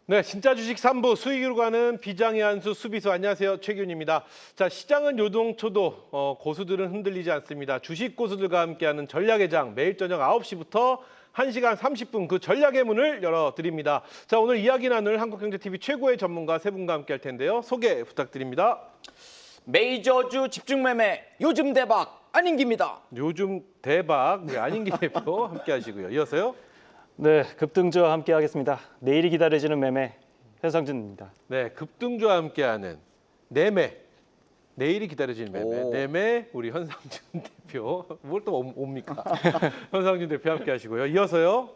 네, 진짜 주식 3부 수익으로 가는 비장의 한수 수비수 안녕하세요. 최기훈입니다. 자, 시장은 요동쳐도 고수들은 흔들리지 않습니다. 주식 고수들과 함께하는 전략의 장 매일 저녁 9시부터 1시간 30분 그 전략의 문을 열어드립니다. 자, 오늘 이야기 나눌 한국경제TV 최고의 전문가 세 분과 함께할 텐데요. 소개 부탁드립니다. 메이저주 집중매매 요즘 대박 안인기입니다. 요즘 대박 안인기 대표 함께하시고요. 이어서요. 네, 급등주와 함께하겠습니다. 내일이 기다려지는 매매 현상준입니다. 네, 급등주와 함께하는 내매. 내일이 기다려지는 매매. 내매 우리 현상준 대표. 뭘 또 옵니까? 현상준 대표 함께하시고요. 이어서요.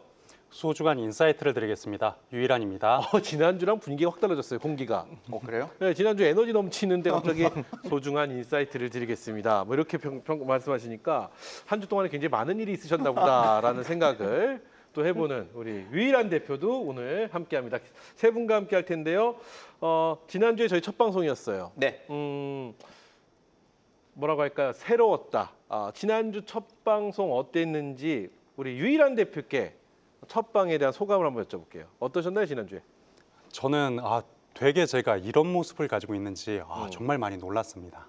소중한 인사이트를 드리겠습니다. 유일한입니다. 지난주랑 분위기가 확 달라졌어요. 공기가. 그래요? 네, 지난주 에너지 넘치는데 갑자기 소중한 인사이트를 드리겠습니다. 뭐 이렇게 말씀하시니까 한 주 동안에 굉장히 많은 일이 있으셨나 보다라는 생각을 또 해보는 우리 유일한 대표도 오늘 함께합니다. 세 분과 함께할 텐데요. 지난주에 저희 첫 방송이었어요. 네. 뭐라고 할까요? 새로웠다. 지난주 첫 방송 어땠는지 우리 유일한 대표께 첫 방에 대한 소감을 한번 여쭤볼게요. 어떠셨나요, 지난주에? 저는 되게 제가 이런 모습을 가지고 있는지 정말 많이 놀랐습니다.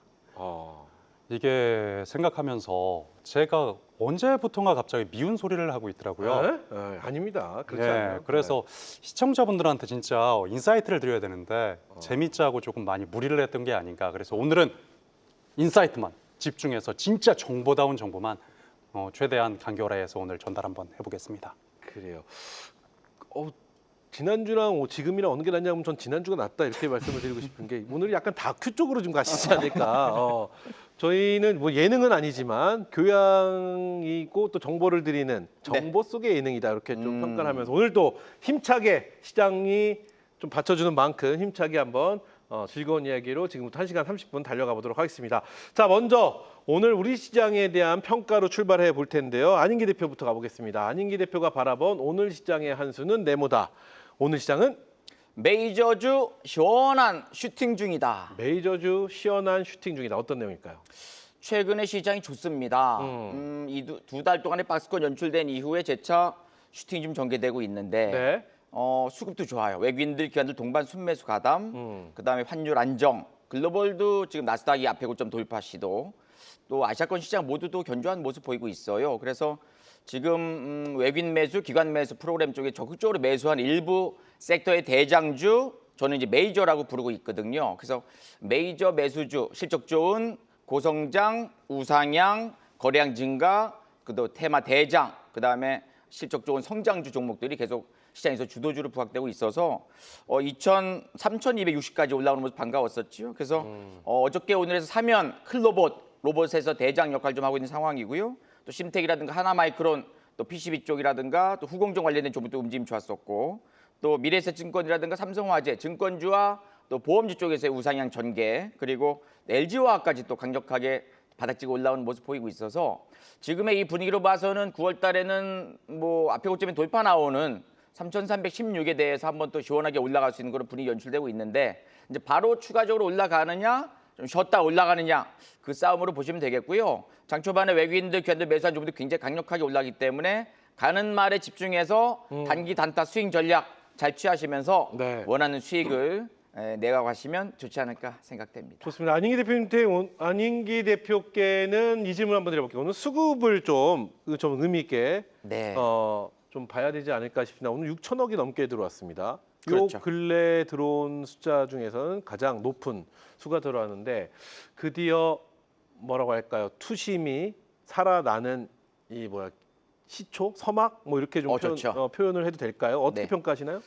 이게 생각하면서 제가 언제부턴가 갑자기 미운 소리를 하고 있더라고요. 아닙니다. 그렇지 네, 않아요. 그래서 시청자분들한테 진짜 인사이트를 드려야 되는데 재밌자고 조금 많이 무리를 했던 게 아닌가. 그래서 오늘은 인사이트만 집중해서 진짜 정보다운 정보만 최대한 간결화해서 오늘 전달 한번 해보겠습니다. 그래요. 지난주랑 지금이랑 어느 게 낫냐면 전 지난주가 낫다 이렇게 말씀을 드리고 싶은 게 오늘 약간 다큐 쪽으로 좀 가시지 않을까. 저희는 뭐 예능은 아니지만 교양이고 또 정보를 드리는 정보 속의 예능이다 이렇게 좀 평가를 하면서 오늘 또 힘차게 시장이 좀 받쳐주는 만큼 힘차게 한번 즐거운 이야기로 지금부터 1시간 30분 달려가 보도록 하겠습니다. 자, 먼저 오늘 우리 시장에 대한 평가로 출발해 볼 텐데요. 안인기 대표부터 가보겠습니다. 안인기 대표가 바라본 오늘 시장의 한 수는 네모다. 오늘 시장은 메이저주 시원한 슈팅 중이다. 메이저주 시원한 슈팅 중이다. 어떤 내용일까요? 최근에 시장이 좋습니다. 이 두 달 동안에 박스권 연출된 이후에 재차 슈팅이 좀 전개되고 있는데 네. 수급도 좋아요. 외국인들, 기관들 동반 순매수 가담, 그다음에 환율 안정, 글로벌도 지금 나스닥이 앞에 고점 돌파 시도, 또 아시아권 시장 모두도 견조한 모습 보이고 있어요. 그래서 지금 외국인 매수, 기관 매수 프로그램 쪽에 적극적으로 매수한 일부 섹터의 대장주, 저는 이제 메이저라고 부르고 있거든요. 그래서 메이저 매수주, 실적 좋은 고성장, 우상향, 거래량 증가, 그도 테마 대장, 그다음에 실적 좋은 성장주 종목들이 계속 시장에서 주도주로 부각되고 있어서 3,260까지 올라오는 모습 반가웠었죠. 그래서 어저께 오늘에서 사면 로봇에서 대장 역할 좀 하고 있는 상황이고요. 또 심텍이라든가 하나마이크론, 또 PCB 쪽이라든가 또 후공정 관련된 종목도 움직임 좋았었고, 또 미래에셋증권이라든가 삼성화재, 증권주와 또 보험주 쪽에서의 우상향 전개, 그리고 LG화학까지 또 강력하게 바닥지고 올라오는 모습 보이고 있어서 지금의 이 분위기로 봐서는 9월 달에는 뭐 앞에 고점에 돌파 나오는 3,316에 대해서 한번 또 시원하게 올라갈 수 있는 그런 분위기 연출되고 있는데, 이제 바로 추가적으로 올라가느냐 좀 쉬었다 올라가느냐 그 싸움으로 보시면 되겠고요. 장 초반에 외국인들, 기관들 매수한 종목도 굉장히 강력하게 올라가기 때문에 가는 말에 집중해서 단기 단타 스윙 전략 잘 취하시면서 네. 원하는 수익을 내가 가시면 좋지 않을까 생각됩니다. 좋습니다. 안인기 대표께는 이 질문 한번 드려볼게요. 오늘 수급을 좀 의미 있게 네. 좀 봐야 되지 않을까 싶습니다. 오늘 6천억이 넘게 들어왔습니다. 그렇죠. 요 근래 들어온 숫자 중에서는 가장 높은 수가 들어왔는데 드디어 뭐라고 할까요? 투심이 살아나는 시초, 서막 뭐 이렇게 좀 표현을 해도 될까요? 어떻게 네. 평가하시나요?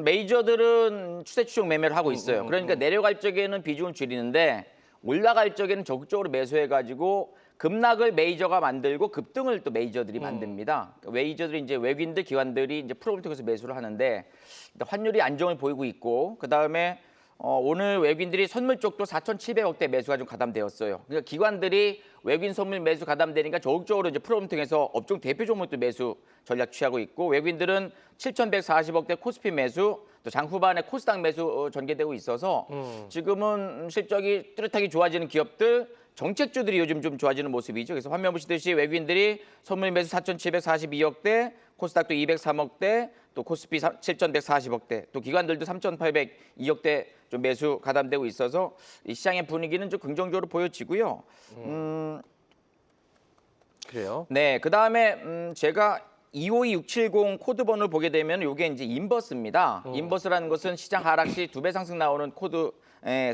메이저들은 추세 추종 매매를 하고 있어요. 그러니까 내려갈 적에는 비중을 줄이는데 올라갈 적에는 적극적으로 매수해가지고 급락을 메이저가 만들고 급등을 또 메이저들이 만듭니다. 그러니까 메이저들이 이제 외국인들, 기관들이 이제 프로그램 통해서 매수를 하는데 환율이 안정을 보이고 있고, 그 다음에 오늘 외국인들이 선물 쪽도 4,700억대 매수가 좀 가담되었어요. 그러니까 기관들이 외국인 선물 매수 가담되니까 적극적으로 이제 프로그램 통해서 업종 대표 종목도 매수 전략 취하고 있고, 외국인들은 7,140억대 코스피 매수, 또 장 후반에 코스닥 매수 전개되고 있어서 지금은 실적이 뚜렷하게 좋아지는 기업들, 정책주들이 요즘 좀 좋아지는 모습이죠. 그래서 화면 보시듯이 외국인들이 선물 매수 4,742억대, 코스닥도 203억대, 또 코스피 7,140억대, 또 기관들도 3,802억대 좀 매수 가담되고 있어서 이 시장의 분위기는 좀 긍정적으로 보여지고요. 그래요. 네, 그다음에 제가 252670 코드 번호를 보게 되면 이게 이제 인버스입니다. 인버스라는 것은 시장 하락 시 2배 상승 나오는 코드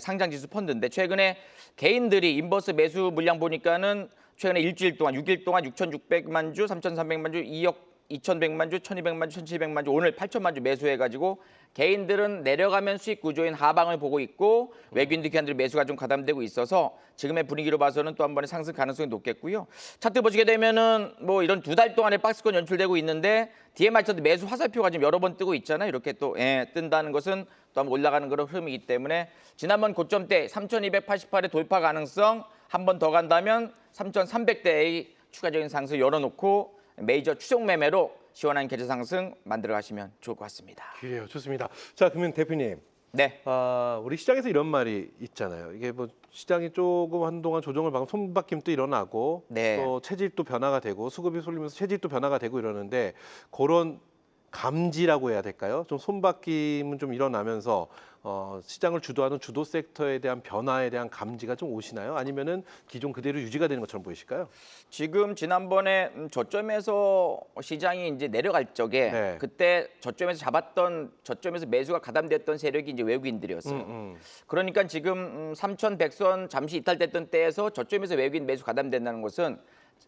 상장 지수 펀드인데 최근에 개인들이 인버스 매수 물량 보니까는 최근에 일주일 동안 6일 동안 6,600만 주, 3,300만 주, 2억 2,100만 주, 1,200만 주, 1,700만 주, 오늘 8천만 주 매수해가지고 개인들은 내려가면 수익 구조인 하방을 보고 있고 외국인들 기관들이 매수가 좀 가담되고 있어서 지금의 분위기로 봐서는 또 한 번의 상승 가능성이 높겠고요. 차트 보시게 되면은 뭐 이런 2달 동안에 박스권 연출되고 있는데 DMI 차트 매수 화살표가 지금 여러 번 뜨고 있잖아요. 이렇게 또 뜬다는 것은 또 한번 올라가는 그런 흐름이기 때문에 지난번 고점대 3,288의 돌파 가능성 한 번 더 간다면 3,300대의 추가적인 상승 열어놓고 메이저 추종 매매로 시원한 계좌 상승 만들어 가시면 좋을 것 같습니다. 그래요. 좋습니다. 자, 그러면 대표님. 네. 우리 시장에서 이런 말이 있잖아요. 이게 뭐 시장이 조금 한동안 조정을 받고 손바뀜도 일어나고 네. 또 체질도 변화가 되고 수급이 쏠리면서 체질도 변화가 되고 이러는데 그런 감지라고 해야 될까요? 좀 손바뀜은 좀 일어나면서 시장을 주도하는 주도 섹터에 대한 변화에 대한 감지가 좀 오시나요? 아니면은 기존 그대로 유지가 되는 것처럼 보이실까요? 지금 지난번에 저점에서 시장이 이제 내려갈 적에 네. 그때 저점에서 잡았던 저점에서 매수가 가담됐던 세력이 이제 외국인들이었어요. 그러니까 지금 3,100선 잠시 이탈됐던 때에서 저점에서 외국인 매수 가담된다는 것은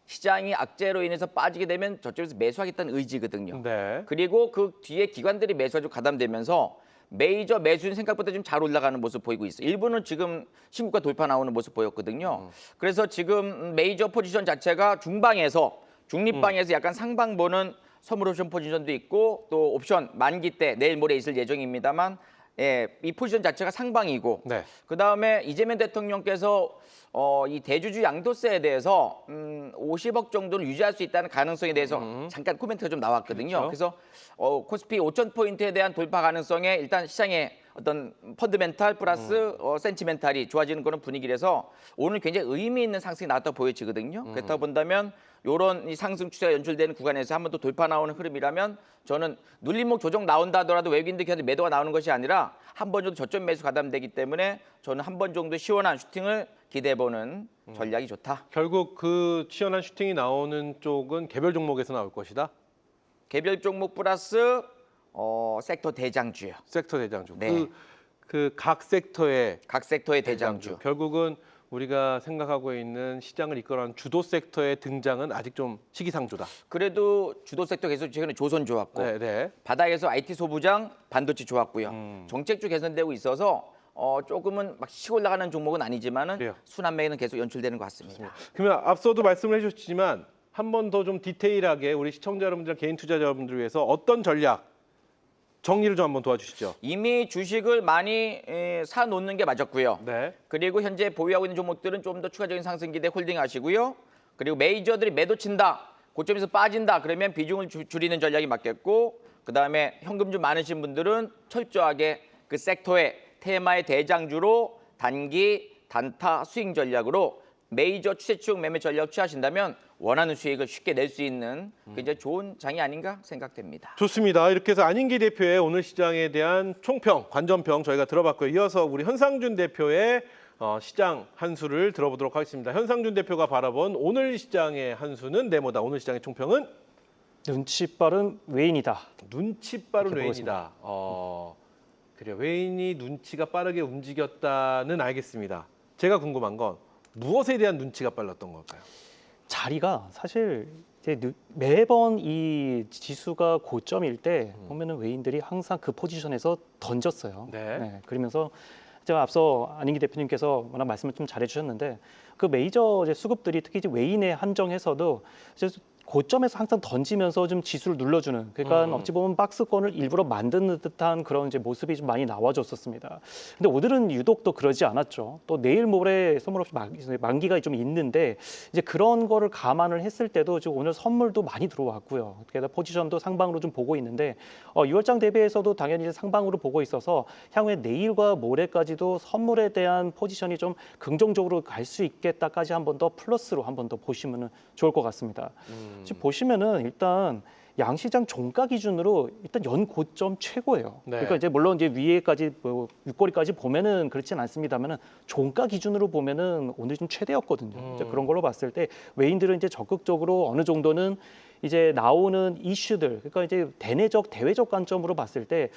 시장이 악재로 인해서 빠지게 되면 저쪽에서 매수하겠다는 의지거든요. 네. 그리고 그 뒤에 기관들이 매수가 가담되면서 메이저 매수인 생각보다 좀 잘 올라가는 모습 보이고 있어요. 일부는 지금 신고가 돌파 나오는 모습 보였거든요. 그래서 지금 메이저 포지션 자체가 중방에서 중립방에서 약간 상방 보는 선물 옵션 포지션도 있고 또 옵션 만기 때 내일 모레 있을 예정입니다만 이 포지션 자체가 상방이고 네. 그다음에 이재명 대통령께서 이 대주주 양도세에 대해서 50억 정도를 유지할 수 있다는 가능성에 대해서 잠깐 코멘트가 좀 나왔거든요. 그렇죠. 그래서 코스피 5,000포인트에 대한 돌파 가능성에 일단 시장의 어떤 펀드멘탈 플러스 센치멘탈이 좋아지는 그런 분위기라서 오늘 굉장히 의미 있는 상승이 나왔다고 보여지거든요. 그렇다 본다면 이런 이 상승 추세가 연출되는 구간에서 한 번 더 돌파 나오는 흐름이라면 저는 눌림목 조정 나온다 하더라도 외국인들 기관들 매도가 나오는 것이 아니라 한 번 정도 저점 매수 가담되기 때문에 저는 한 번 정도 시원한 슈팅을 기대해보는 전략이 좋다. 결국 그 시원한 슈팅이 나오는 쪽은 개별 종목에서 나올 것이다. 개별 종목 플러스 섹터 대장주요. 섹터 대장주. 네. 그 각 섹터의 각 섹터의 대장주. 결국은 우리가 생각하고 있는 시장을 이끌어가는 주도 섹터의 등장은 아직 좀 시기상조다. 그래도 주도 섹터 계속 최근에 조선 좋았고 네, 네. 바닥에서 IT 소부장 반도체 좋았고요. 정책주 개선되고 있어서 조금은 막 치고 올라가는 종목은 아니지만은 그래요. 순환매는 계속 연출되는 것 같습니다. 그러면 앞서도 말씀을 해주셨지만 한 번 더 좀 디테일하게 우리 시청자 여러분들, 개인 투자자 여러분들을 위해서 어떤 전략 정리를 좀 한번 도와주시죠. 이미 주식을 많이 사놓는 게 맞았고요. 네. 그리고 현재 보유하고 있는 종목들은 좀 더 추가적인 상승 기대 홀딩하시고요. 그리고 메이저들이 매도 친다, 고점에서 빠진다 그러면 비중을 줄이는 전략이 맞겠고 그다음에 현금 좀 많으신 분들은 철저하게 그 섹터의 테마의 대장주로 단기 단타 스윙 전략으로 메이저 추세추종 매매 전략 취하신다면 원하는 수익을 쉽게 낼 수 있는 굉장히 좋은 장이 아닌가 생각됩니다. 좋습니다. 이렇게 해서 안인기 대표의 오늘 시장에 대한 총평, 관전평 저희가 들어봤고요. 이어서 우리 현상준 대표의 시장 한수를 들어보도록 하겠습니다. 현상준 대표가 바라본 오늘 시장의 한수는 네모다. 오늘 시장의 총평은 눈치 빠른 외인이다. 눈치 빠른 이렇게 외인이다. 그래요. 외인이 눈치가 빠르게 움직였다는 알겠습니다. 제가 궁금한 건 무엇에 대한 눈치가 빨랐던 걸까요? 자리가 사실 이제 매번 이 지수가 고점일 때 보면은 외인들이 항상 그 포지션에서 던졌어요. 네. 그러면서 제가 앞서 안인기 대표님께서 워낙 말씀을 좀 잘해주셨는데 그 메이저 이제 수급들이 특히 이제 외인에 한정해서도 이제 고점에서 항상 던지면서 좀 지수를 눌러주는 그러니까 어찌 보면 박스권을 일부러 만드는 듯한 그런 이제 모습이 좀 많이 나와줬었습니다. 근데 오늘은 유독 또 그러지 않았죠. 또 내일 모레 선물 없이 만기가 좀 있는데 이제 그런 거를 감안을 했을 때도 지금 오늘 선물도 많이 들어왔고요. 게다가 포지션도 상방으로 좀 보고 있는데 6월장 대비해서도 당연히 이제 상방으로 보고 있어서 향후에 내일과 모레까지도 선물에 대한 포지션이 좀 긍정적으로 갈 수 있겠다까지 한 번 더 플러스로 한 번 더 보시면은 좋을 것 같습니다. 지금 보시면은 일단 양시장 종가 기준으로 일단 연 고점 최고예요. 네. 그러니까 이제 물론 이제 위에까지 뭐 윗꼬리까지 보면은 그렇진 않습니다만은 종가 기준으로 보면은 오늘 좀 최대였거든요. 이제 그런 걸로 봤을 때 외인들은 이제 적극적으로 어느 정도는 이제 나오는 이슈들, 그러니까 이제 대내적 대외적 관점으로 봤을 때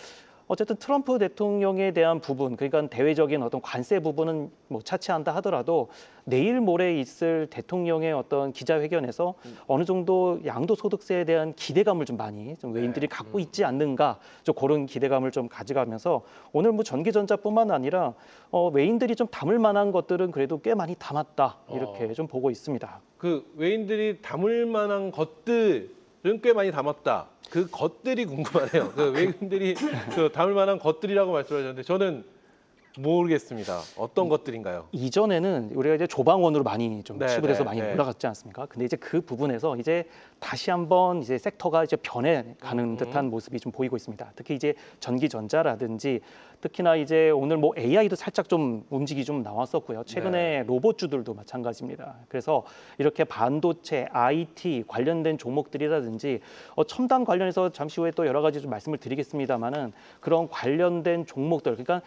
어쨌든 트럼프 대통령에 대한 부분, 그러니까 대외적인 어떤 관세 부분은 뭐 차치한다 하더라도 내일 모레 있을 대통령의 어떤 기자회견에서 어느 정도 양도소득세에 대한 기대감을 좀 많이 좀 외인들이 갖고 있지 않는가, 좀 그런 기대감을 좀 가져가면서 오늘 뭐 전기전자뿐만 아니라 외인들이 좀 담을 만한 것들은 그래도 꽤 많이 담았다 이렇게 좀 보고 있습니다. 그 외인들이 담을 만한 것들은 꽤 많이 담았다. 그 것들이 궁금하네요. 그 외인들이 그 담을 만한 것들이라고 말씀하셨는데 저는 모르겠습니다. 어떤 것들인가요? 이전에는 우리가 이제 조방원으로 많이 좀 네, 치부돼서 네, 많이 네. 올라갔지 않습니까? 근데 이제 그 부분에서 이제 다시 한번 이제 섹터가 이제 변해가는 듯한 모습이 좀 보이고 있습니다. 특히 이제 전기전자라든지 특히나 이제 오늘 뭐 AI도 살짝 좀 움직이 좀 나왔었고요. 최근에 로봇주들도 마찬가지입니다. 그래서 이렇게 반도체, IT 관련된 종목들이라든지 첨단 관련해서 잠시 후에 또 여러 가지 좀 말씀을 드리겠습니다만은 그런 관련된 종목들, 그러니까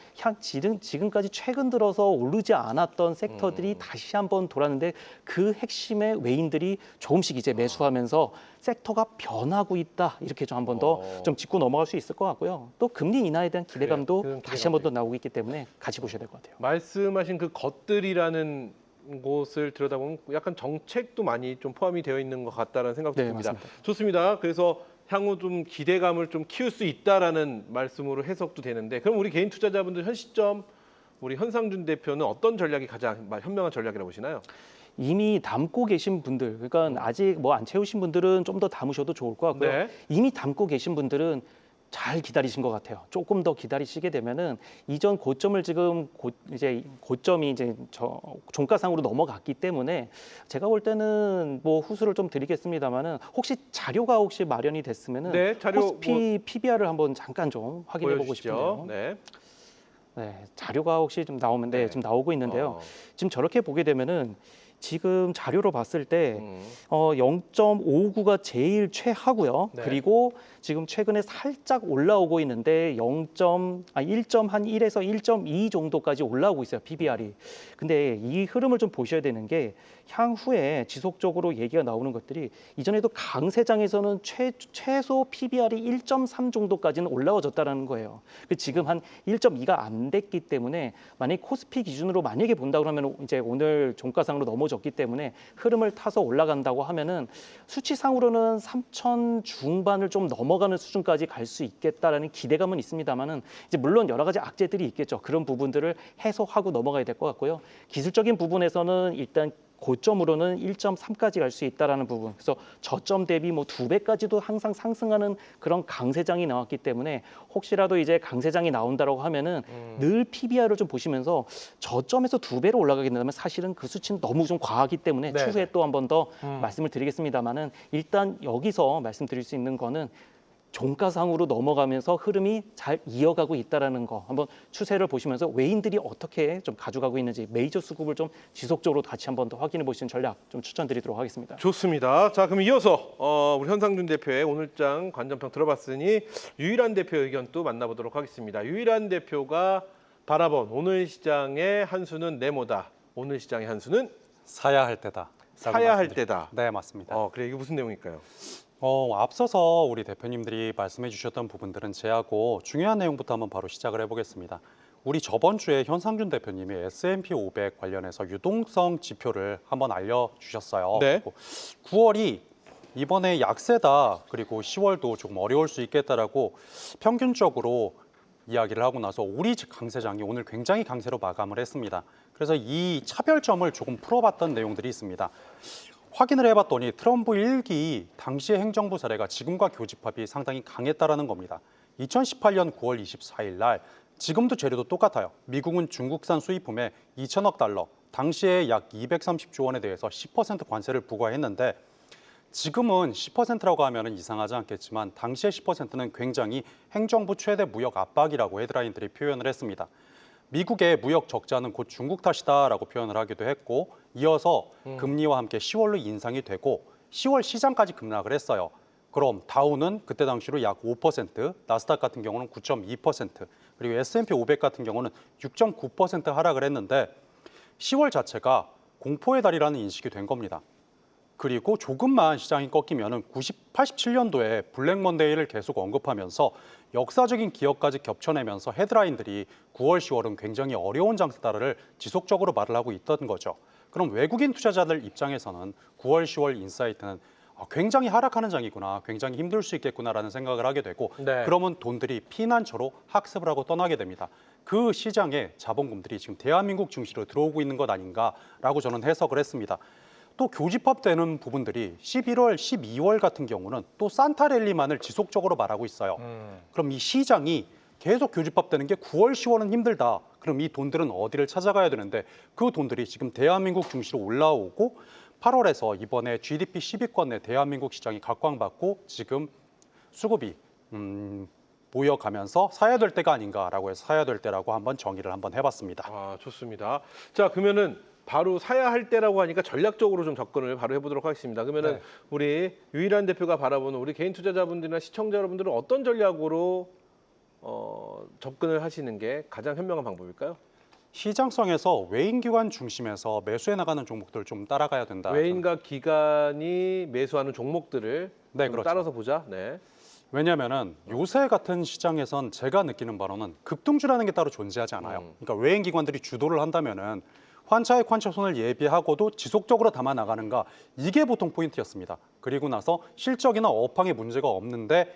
지금까지 최근 들어서 오르지 않았던 섹터들이 다시 한번 돌았는데 그 핵심의 외인들이 조금씩 이제 매수하면서 섹터가 변하고 있다 이렇게 좀 한번 더 좀 짚고 넘어갈 수 있을 것 같고요. 또 금리 인하에 대한 기대감도 그래요. 다시 한번 더 나오고 있기 때문에 같이 보셔야 될 것 같아요. 말씀하신 그 것들이라는 곳을 들여다보면 약간 정책도 많이 좀 포함이 되어 있는 것 같다는 생각도 네, 듭니다. 맞습니다. 좋습니다. 그래서 향후 좀 기대감을 좀 키울 수 있다라는 말씀으로 해석도 되는데 그럼 우리 개인 투자자분들 현 시점 우리 현상준 대표는 어떤 전략이 가장 현명한 전략이라고 보시나요? 이미 담고 계신 분들, 그러니까 아직 뭐 안 채우신 분들은 좀 더 담으셔도 좋을 것 같고요. 네. 이미 담고 계신 분들은 잘 기다리신 것 같아요. 조금 더 기다리시게 되면은 이전 고점을 지금 이제 고점이 이제 종가상으로 넘어갔기 때문에 제가 볼 때는 뭐 후수를 좀 드리겠습니다만은 혹시 자료가 혹시 마련이 됐으면은 네, 자료 코스피 PBR을 한번 잠깐 좀 확인해 보고 보여주시죠. 싶은데요. 네. 네, 자료가 혹시 좀 나오면 네. 지금 나오고 있는데요. 지금 저렇게 보게 되면은 지금 자료로 봤을 때 0.59가 제일 최하고요. 네. 그리고 지금 최근에 살짝 올라오고 있는데 1.1에서 1.2 정도까지 올라오고 있어요. PBR이. 근데 이 흐름을 좀 보셔야 되는 게 향후에 지속적으로 얘기가 나오는 것들이 이전에도 강세장에서는 최소 PBR이 1.3 정도까지는 올라와졌다는 거예요. 지금 한 1.2가 안 됐기 때문에 만약 코스피 기준으로 만약에 본다 그러면 이제 오늘 종가상으로 넘어졌기 때문에 흐름을 타서 올라간다고 하면은 수치상으로는 3천 중반을 좀 넘어가는 수준까지 갈 수 있겠다라는 기대감은 있습니다만은 이제 물론 여러 가지 악재들이 있겠죠. 그런 부분들을 해소하고 넘어가야 될 것 같고요. 기술적인 부분에서는 일단 고점으로는 1.3까지 갈 수 있다라는 부분. 그래서 저점 대비 뭐 2배까지도 항상 상승하는 그런 강세장이 나왔기 때문에 혹시라도 이제 강세장이 나온다라고 하면은 늘 PBR을 좀 보시면서 저점에서 2배로 올라가게 된다면 사실은 그 수치는 너무 좀 과하기 때문에 네. 추후에 또 한 번 더 말씀을 드리겠습니다만은 일단 여기서 말씀드릴 수 있는 거는 종가상으로 넘어가면서 흐름이 잘 이어가고 있다라는 거 한번 추세를 보시면서 외인들이 어떻게 좀 가져가고 있는지 메이저 수급을 좀 지속적으로 같이 한번 더 확인해 보시는 전략 좀 추천드리도록 하겠습니다. 좋습니다. 자, 그럼 이어서 우리 현상준 대표의 오늘장 관전평 들어봤으니 유일한 대표 의견 또 만나보도록 하겠습니다. 유일한 대표가 바라본 오늘 시장의 한 수는 네모다. 오늘 시장의 한 수는 사야 할 때다. 사야 할 때다. 네, 맞습니다. 그래 이게 무슨 내용일까요? 앞서서 우리 대표님들이 말씀해 주셨던 부분들은 제하고 중요한 내용부터 한번 바로 시작을 해보겠습니다. 우리 저번 주에 현상준 대표님이 S&P 500 관련해서 유동성 지표를 한번 알려주셨어요. 네. 그리고 9월이 이번에 약세다. 그리고 10월도 조금 어려울 수 있겠다라고 평균적으로 이야기를 하고 나서 우리 강세장이 오늘 굉장히 강세로 마감을 했습니다. 그래서 이 차별점을 조금 풀어봤던 내용들이 있습니다. 확인을 해봤더니 트럼프 1기 당시의 행정부 사례가 지금과 교집합이 상당히 강했다라는 겁니다. 2018년 9월 24일 날 지금도 재료도 똑같아요. 미국은 중국산 수입품에 2천억 달러, 당시에 약 230조 원에 대해서 10% 관세를 부과했는데 지금은 10%라고 하면 이상하지 않겠지만 당시의 10%는 굉장히 행정부 최대 무역 압박이라고 헤드라인들이 표현을 했습니다. 미국의 무역 적자는 곧 중국 탓이다라고 표현을 하기도 했고 이어서 금리와 함께 10월로 인상이 되고 10월 시장까지 급락을 했어요. 그럼 다우는 그때 당시로 약 5%, 나스닥 같은 경우는 9.2%, 그리고 S&P 500 같은 경우는 6.9% 하락을 했는데 10월 자체가 공포의 달이라는 인식이 된 겁니다. 그리고 조금만 시장이 꺾이면은 87년도에 블랙 먼데이를 계속 언급하면서 역사적인 기억까지 겹쳐내면서 헤드라인들이 9월, 10월은 굉장히 어려운 장세다를 지속적으로 말을 하고 있던 거죠. 그럼 외국인 투자자들 입장에서는 9월, 10월 인사이트는 굉장히 하락하는 장이구나, 굉장히 힘들 수 있겠구나라는 생각을 하게 되고 네. 그러면 돈들이 피난처로 학습을 하고 떠나게 됩니다. 그 시장에 자본금들이 지금 대한민국 증시로 들어오고 있는 것 아닌가라고 저는 해석을 했습니다. 또 교집합되는 부분들이 11월, 12월 같은 경우는 또 산타랠리만을 지속적으로 말하고 있어요. 그럼 이 시장이 계속 교집합되는 게 9월, 10월은 힘들다. 그럼 이 돈들은 어디를 찾아가야 되는데 그 돈들이 지금 대한민국 증시로 올라오고 8월에서 이번에 GDP 10위권 내 대한민국 시장이 각광받고 지금 수급이 모여가면서 사야 될 때가 아닌가라고 해서 사야 될 때라고 한번 정의를 한번 해봤습니다. 아, 좋습니다. 자, 그러면은 바로 사야 할 때라고 하니까 전략적으로 좀 접근을 바로 해보도록 하겠습니다. 그러면은 네. 우리 유일한 대표가 바라보는 우리 개인 투자자분들이나 시청자 여러분들은 어떤 전략으로 접근을 하시는 게 가장 현명한 방법일까요? 시장성에서 외인기관 중심에서 매수해 나가는 종목들 좀 따라가야 된다. 외인과 기관이 매수하는 종목들을 네, 좀 그렇죠. 따라서 보자. 네. 왜냐하면은 요새 같은 시장에선 제가 느끼는 바로는 급등주라는 게 따로 존재하지 않아요. 그러니까 외인 기관들이 주도를 한다면은 환차의 퀀처손을 예비하고도 지속적으로 담아 나가는가, 이게 보통 포인트였습니다. 그리고 나서 실적이나 업황에 문제가 없는데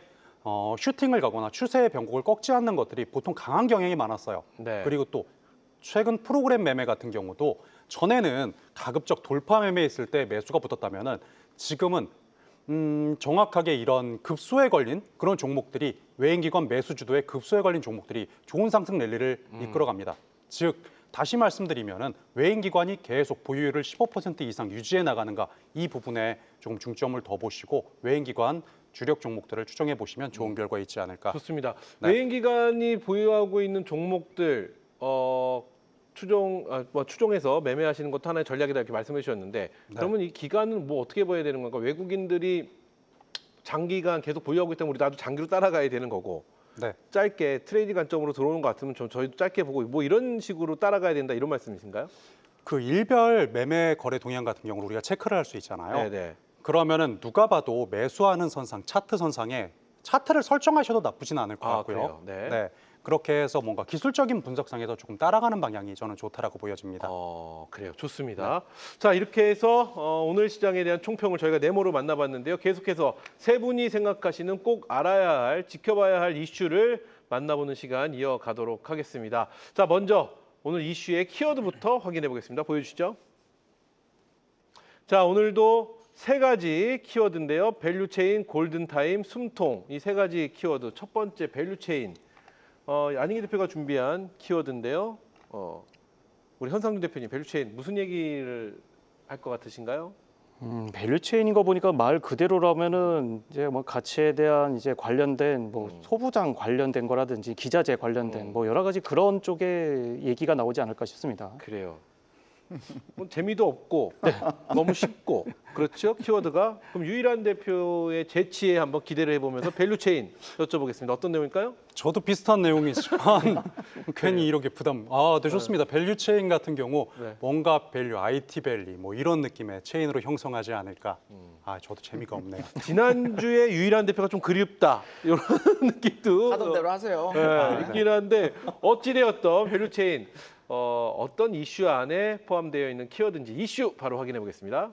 슈팅을 가거나 추세의 변곡을 꺾지 않는 것들이 보통 강한 경향이 많았어요. 네. 그리고 또 최근 프로그램 매매 같은 경우도 전에는 가급적 돌파 매매했을 때 매수가 붙었다면은 지금은 정확하게 이런 급소에 걸린 그런 종목들이, 외인기관 매수 주도에 급소에 걸린 종목들이 좋은 상승 랠리를 이끌어갑니다. 즉 다시 말씀드리면은 외인기관이 계속 보유율을 15% 이상 유지해 나가는가, 이 부분에 조금 중점을 더 보시고 외인기관 주력 종목들을 추정해 보시면 좋은 결과 있지 않을까. 좋습니다. 네. 외인 기관이 보유하고 있는 종목들 추종해서 매매하시는 것도 하나의 전략이다 이렇게 말씀해 주셨는데 그러면 이 기간은 뭐 어떻게 봐야 되는 건가? 외국인들이 장기간 계속 보유하고 있다면 우리 나도 장기로 따라가야 되는 거고 네. 짧게 트레이딩 관점으로 들어오는 것 같으면 저희도 짧게 보고 뭐 이런 식으로 따라가야 된다 이런 말씀이신가요? 그 일별 매매 거래 동향 같은 경우는 우리가 체크를 할 수 있잖아요. 네네. 그러면은 누가 봐도 매수하는 선상, 차트 선상에 차트를 설정하셔도 나쁘진 않을 것 아, 같고요. 그래요? 네. 그렇게 해서 뭔가 기술적인 분석상에서 조금 따라가는 방향이 저는 좋다라고 보여집니다. 그래요. 좋습니다. 자, 이렇게 해서 오늘 시장에 대한 총평을 저희가 네모로 만나봤는데요. 계속해서 세 분이 생각하시는 꼭 알아야 할, 지켜봐야 할 이슈를 만나보는 시간 이어가도록 하겠습니다. 자, 먼저 오늘 이슈의 키워드부터 확인해 보겠습니다. 보여주시죠. 자, 오늘도 세 가지 키워드인데요. 밸류체인, 골든타임, 숨통, 이 세 가지 키워드. 첫 번째 밸류체인. 안익희 대표가 준비한 키워드인데요. 우리 현상준 대표님, 밸류체인 무슨 얘기를 할 것 같으신가요? 밸류체인인 거 보니까 말 그대로라면은 이제 뭐 가치에 대한 이제 관련된 뭐 소부장 관련된 거라든지 기자재 관련된 뭐 여러 가지 그런 쪽의 얘기가 나오지 않을까 싶습니다. 그래요. 뭐 재미도 없고 너무 쉽고 그렇죠 키워드가. 그럼 유일한 대표의 재치에 한번 기대를 해보면서 밸류체인 여쭤보겠습니다. 어떤 내용일까요? 저도 비슷한 내용이지만 괜히 이렇게 부담. 네, 좋습니다. 밸류 체인 같은 경우 네. 뭔가 밸류, IT 밸리 뭐 이런 느낌의 체인으로 형성하지 않을까. 저도 재미가 없네요. 지난주에 유일한 대표가 좀 그립다 이런 느낌도 하던 대로 하세요. 네, 있긴 한데 어찌되었던 밸류체인 어떤 이슈 안에 포함되어 있는 키워드인지 이슈 바로 확인해 보겠습니다.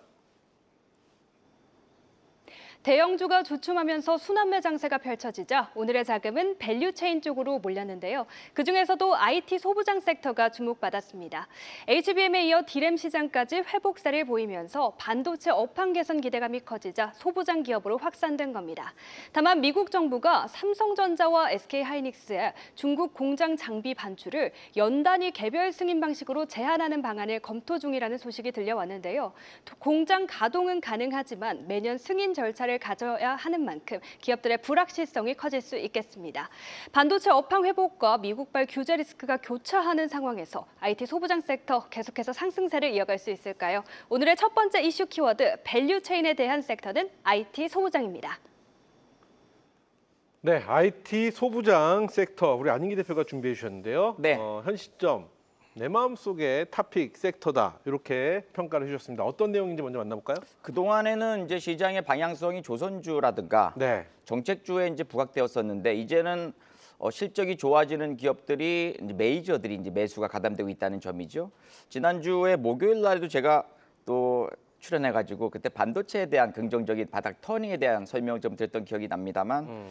대형주가 주춤하면서 순환매 장세가 펼쳐지자 오늘의 자금은 밸류체인 쪽으로 몰렸는데요. 그중에서도 IT 소부장 섹터가 주목받았습니다. HBM에 이어 D램 시장까지 회복세를 보이면서 반도체 업황 개선 기대감이 커지자 소부장 기업으로 확산된 겁니다. 다만 미국 정부가 삼성전자와 SK하이닉스의 중국 공장 장비 반출을 연단위 개별 승인 방식으로 제한하는 방안을 검토 중이라는 소식이 들려왔는데요. 공장 가동은 가능하지만 매년 승인 절차를 가져야 하는 만큼 기업들의 불확실성이 커질 수 있겠습니다. 반도체 업황 회복과 미국발 규제 리스크가 교차하는 상황에서 IT 소부장 섹터 계속해서 상승세를 이어갈 수 있을까요? 오늘의 첫 번째 이슈 키워드 밸류체인에 대한 섹터는 IT 소부장입니다. 네, IT 소부장 섹터 우리 안인기 대표가 준비해 주셨는데요. 네. 현 시점 내 마음속의 탑픽 섹터다 이렇게 평가를 해주셨습니다. 어떤 내용인지 먼저 만나볼까요? 그동안에는 이제 시장의 방향성이 조선주라든가 네, 정책주에 이제 부각되었었는데 이제는 실적이 좋아지는 기업들이 이제 메이저들이 이제 매수가 가담되고 있다는 점이죠. 지난주에 목요일 날에도 제가 또 출연해가지고 그때 반도체에 대한 긍정적인 바닥 터닝에 대한 설명을 좀 드렸던 기억이 납니다만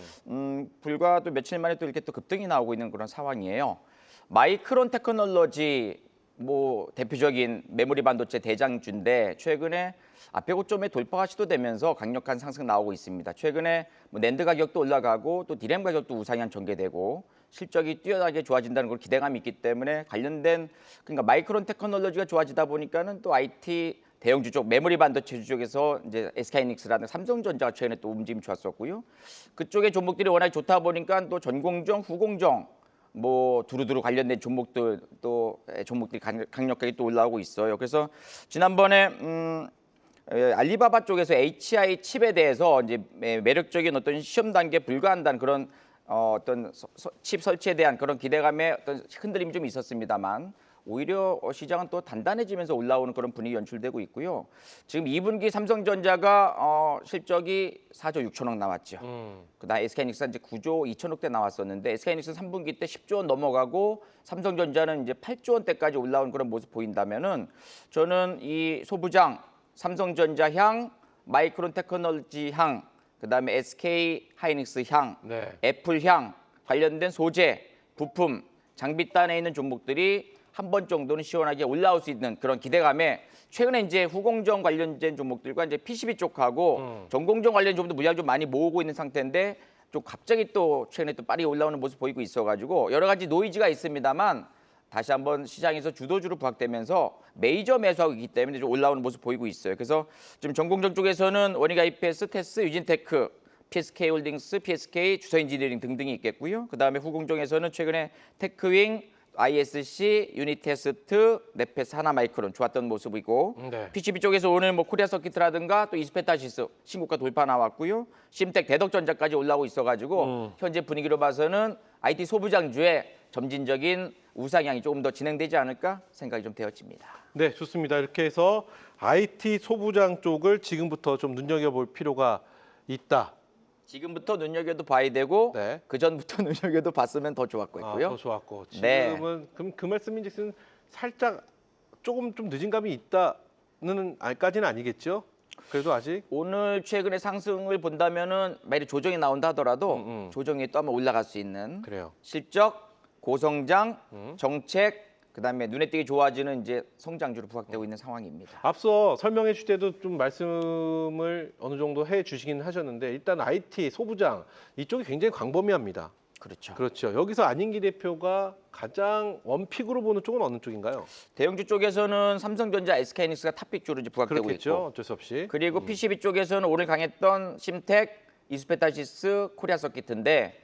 불과 또 며칠 만에 또 이렇게 또 급등이 나오고 있는 그런 상황이에요. 마이크론 테크놀로지 뭐 대표적인 메모리 반도체 대장주인데 최근에 앞에 고점에 돌파가 시도되면서 강력한 상승 나오고 있습니다. 최근에 뭐 낸드 가격도 올라가고 또 디램 가격도 우상향 전개되고 실적이 뛰어나게 좋아진다는 걸 기대감이 있기 때문에 관련된 그러니까 마이크론 테크놀로지가 좋아지다 보니까는 또 IT 대형주 쪽 메모리 반도체 쪽에서 이제 SK하이닉스라든 삼성전자가 최근에 또 움직임이 좋았었고요. 그쪽의 종목들이 워낙 좋다 보니까 또 전공정, 후공정 뭐 두루두루 관련된 종목들 또 종목들이 강력하게 또 올라오고 있어요. 그래서 지난번에 알리바바 쪽에서 HI 칩에 대해서 이제 매력적인 어떤 시험 단계에 불과한다는 그런 어떤 칩 설치에 대한 그런 기대감에 어떤 흔들림이 좀 있었습니다만 오히려 시장은 또 단단해지면서 올라오는 그런 분위기 연출되고 있고요. 지금 2분기 삼성전자가 실적이 4조 6천억 나왔죠. 그다음 SK하이닉스가 이제 9조 2천억대 나왔었는데 SK하이닉스 3분기 때 10조 원 넘어가고 삼성전자는 이제 8조 원대까지 올라온 그런 모습 보인다면은 저는 이 소부장 삼성전자 향, 마이크론 테크놀로지 향, 그다음에 SK하이닉스 향, 네. 애플 향 관련된 소재, 부품, 장비단에 있는 종목들이 한 번 정도는 시원하게 올라올 수 있는 그런 기대감에 최근에 이제 후공정 관련된 종목들과 이제 PCB 쪽하고 전공정 관련 종목도 물량 좀 많이 모으고 있는 상태인데 좀 갑자기 또 최근에 또 빨리 올라오는 모습 보이고 있어가지고 여러 가지 노이즈가 있습니다만 다시 한번 시장에서 주도주로 부각되면서 메이저 매수하고 있기 때문에 좀 올라오는 모습 보이고 있어요. 그래서 지금 전공정 쪽에서는 원익 IPS, 테스, 유진테크, PSK홀딩스, PSK, 주서인지니어링 등등이 있겠고요. 그다음에 후공정에서는 최근에 테크윙, ISC, 유니테스트, 네페스, 하나마이크론 좋았던 모습이고 네. PCB 쪽에서 오늘 뭐 코리아 서킷이라든가 또 이스페타시스 신고가 돌파 나왔고요. 심텍, 대덕전자까지 올라오고 있어가지고 현재 분위기로 봐서는 IT 소부장주의 점진적인 우상향이 조금 더 진행되지 않을까 생각이 좀 되어집니다. 네, 좋습니다. 이렇게 해서 IT 소부장 쪽을 지금부터 좀 눈여겨볼 필요가 있다. 지금부터 눈여겨도 봐야 되고 네. 그 전부터 눈여겨도 봤으면 더 좋았겠고요. 더 좋았고 네. 지금은 그럼 그 말씀인즉슨 살짝 조금 좀 늦은 감이 있다는 까지는 아니겠죠? 그래도 아직 오늘 최근에 상승을 본다면은 만약 조정이 나온다 하더라도 조정이 또 한번 올라갈 수 있는 그래요. 실적, 고성장, 정책, 그다음에 눈에 띄게 좋아지는 이제 성장주로 부각되고 있는 상황입니다. 앞서 설명해 주실 때도 좀 말씀을 어느 정도 해 주시긴 하셨는데 일단 IT 소부장 이쪽이 굉장히 광범위합니다. 그렇죠. 그렇죠. 여기서 안인기 대표가 가장 원픽으로 보는 쪽은 어느 쪽인가요? 대형주 쪽에서는 삼성전자, SK하이닉스가 탑픽주로 이제 부각되고 그렇겠죠. 있고, 어쩔 수 없이. 그리고 PCB 쪽에서는 오늘 강했던 심텍, 이스페타시스, 코리아 서킷인데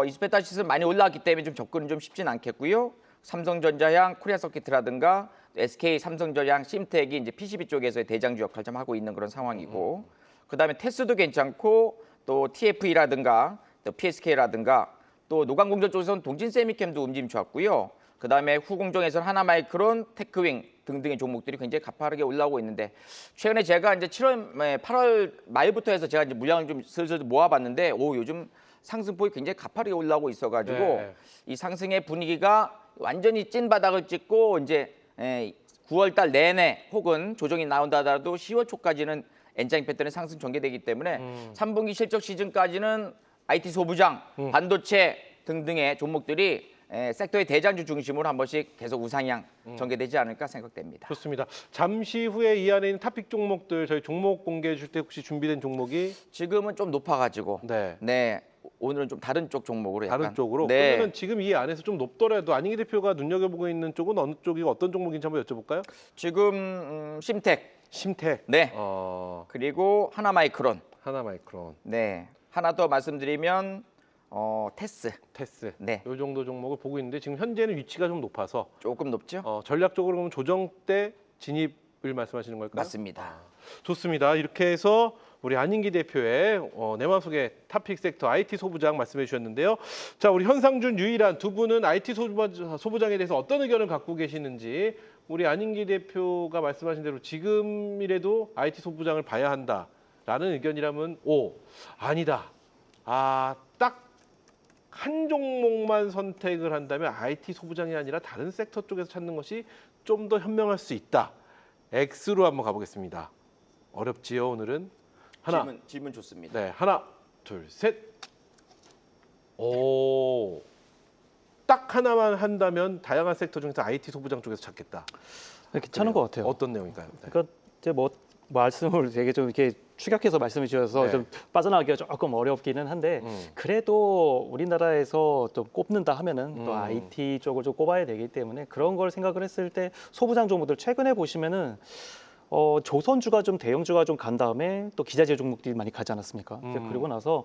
이스페타시스 많이 올라왔기 때문에 좀 접근은 좀 쉽진 않겠고요. 삼성전자향, 코리아 서킷이라든가 SK 삼성전자향, 심텍이 이제 PCB 쪽에서의 대장주 역할을 좀 하고 있는 그런 상황이고, 그다음에 테스도 괜찮고 또 TFE라든가 또 PSK라든가 또 노광공정 쪽에서는 동진세미캠도 움직임 좋았고요. 그다음에 후공정에서는 하나마이크론, 테크윙 등등의 종목들이 굉장히 가파르게 올라오고 있는데 최근에 제가 이제 8월 말부터 해서 제가 이제 물량을 좀 슬슬 모아봤는데 요즘 상승폭이 굉장히 가파르게 올라오고 있어가지고 네. 이 상승의 분위기가 완전히 찐 바닥을 찍고 이제 9월달 내내 혹은 조정이 나온다 하더라도 10월 초까지는 엔장이 패턴의 상승 전개되기 때문에 3분기 실적 시즌까지는 IT 소부장, 반도체 등등의 종목들이 섹터의 대장주 중심으로 한 번씩 계속 우상향 전개되지 않을까 생각됩니다. 좋습니다. 잠시 후에 이 안에 있는 탑픽 종목들 저희 종목 공개해 줄 때 혹시 준비된 종목이 지금은 좀 높아가지고 네. 오늘은 좀 다른 쪽 종목으로 약간 다른 쪽으로 네. 그러면 지금 이 안에서 좀 높더라도 안인기 대표가 눈여겨보고 있는 쪽은 어느 쪽이고 어떤 종목인지 한번 여쭤볼까요? 지금 심텍 심텍. 네 그리고 그리고 하나마이크론 하나마이크론, 네 하나 더 말씀드리면 테스 테스. 네 이 정도 종목을 보고 있는데 지금 현재는 위치가 좀 높아서 조금 높죠? 전략적으로 그러면 조정 때 진입을 말씀하시는 걸까요? 맞습니다. 좋습니다. 이렇게 해서 우리 안인기 대표의 내 마음속의 탑픽 섹터 IT 소부장 말씀해 주셨는데요. 자, 우리 현상준, 유일한 두 분은 IT 소부장에 대해서 어떤 의견을 갖고 계시는지 우리 안인기 대표가 말씀하신 대로 지금이라도 IT 소부장을 봐야 한다라는 의견이라면 O, 아니다. 딱 한 종목만 선택을 한다면 IT 소부장이 아니라 다른 섹터 쪽에서 찾는 것이 좀 더 현명할 수 있다. X로 한번 가보겠습니다. 어렵지요, 오늘은? 질문 좋습니다. 네, 하나, 둘, 셋. 오, 딱 하나만 한다면 다양한 섹터 중에서 IT 소부장 쪽에서 찾겠다. 괜찮은 그래요. 것 같아요. 어떤 내용일까요? 네. 그러니까 이제 뭐 말씀을 되게 좀 이렇게 축약해서 말씀해 주셔서 네. 좀 빠져나가기가 조금 어렵기는 한데 그래도 우리나라에서 좀 꼽는다 하면은 또 IT 쪽을 좀 꼽아야 되기 때문에 그런 걸 생각을 했을 때 소부장 종목들 최근에 보시면은 조선주가 좀 대형주가 좀 간 다음에 또 기자재 종목들이 많이 가지 않았습니까? 이제 그리고 나서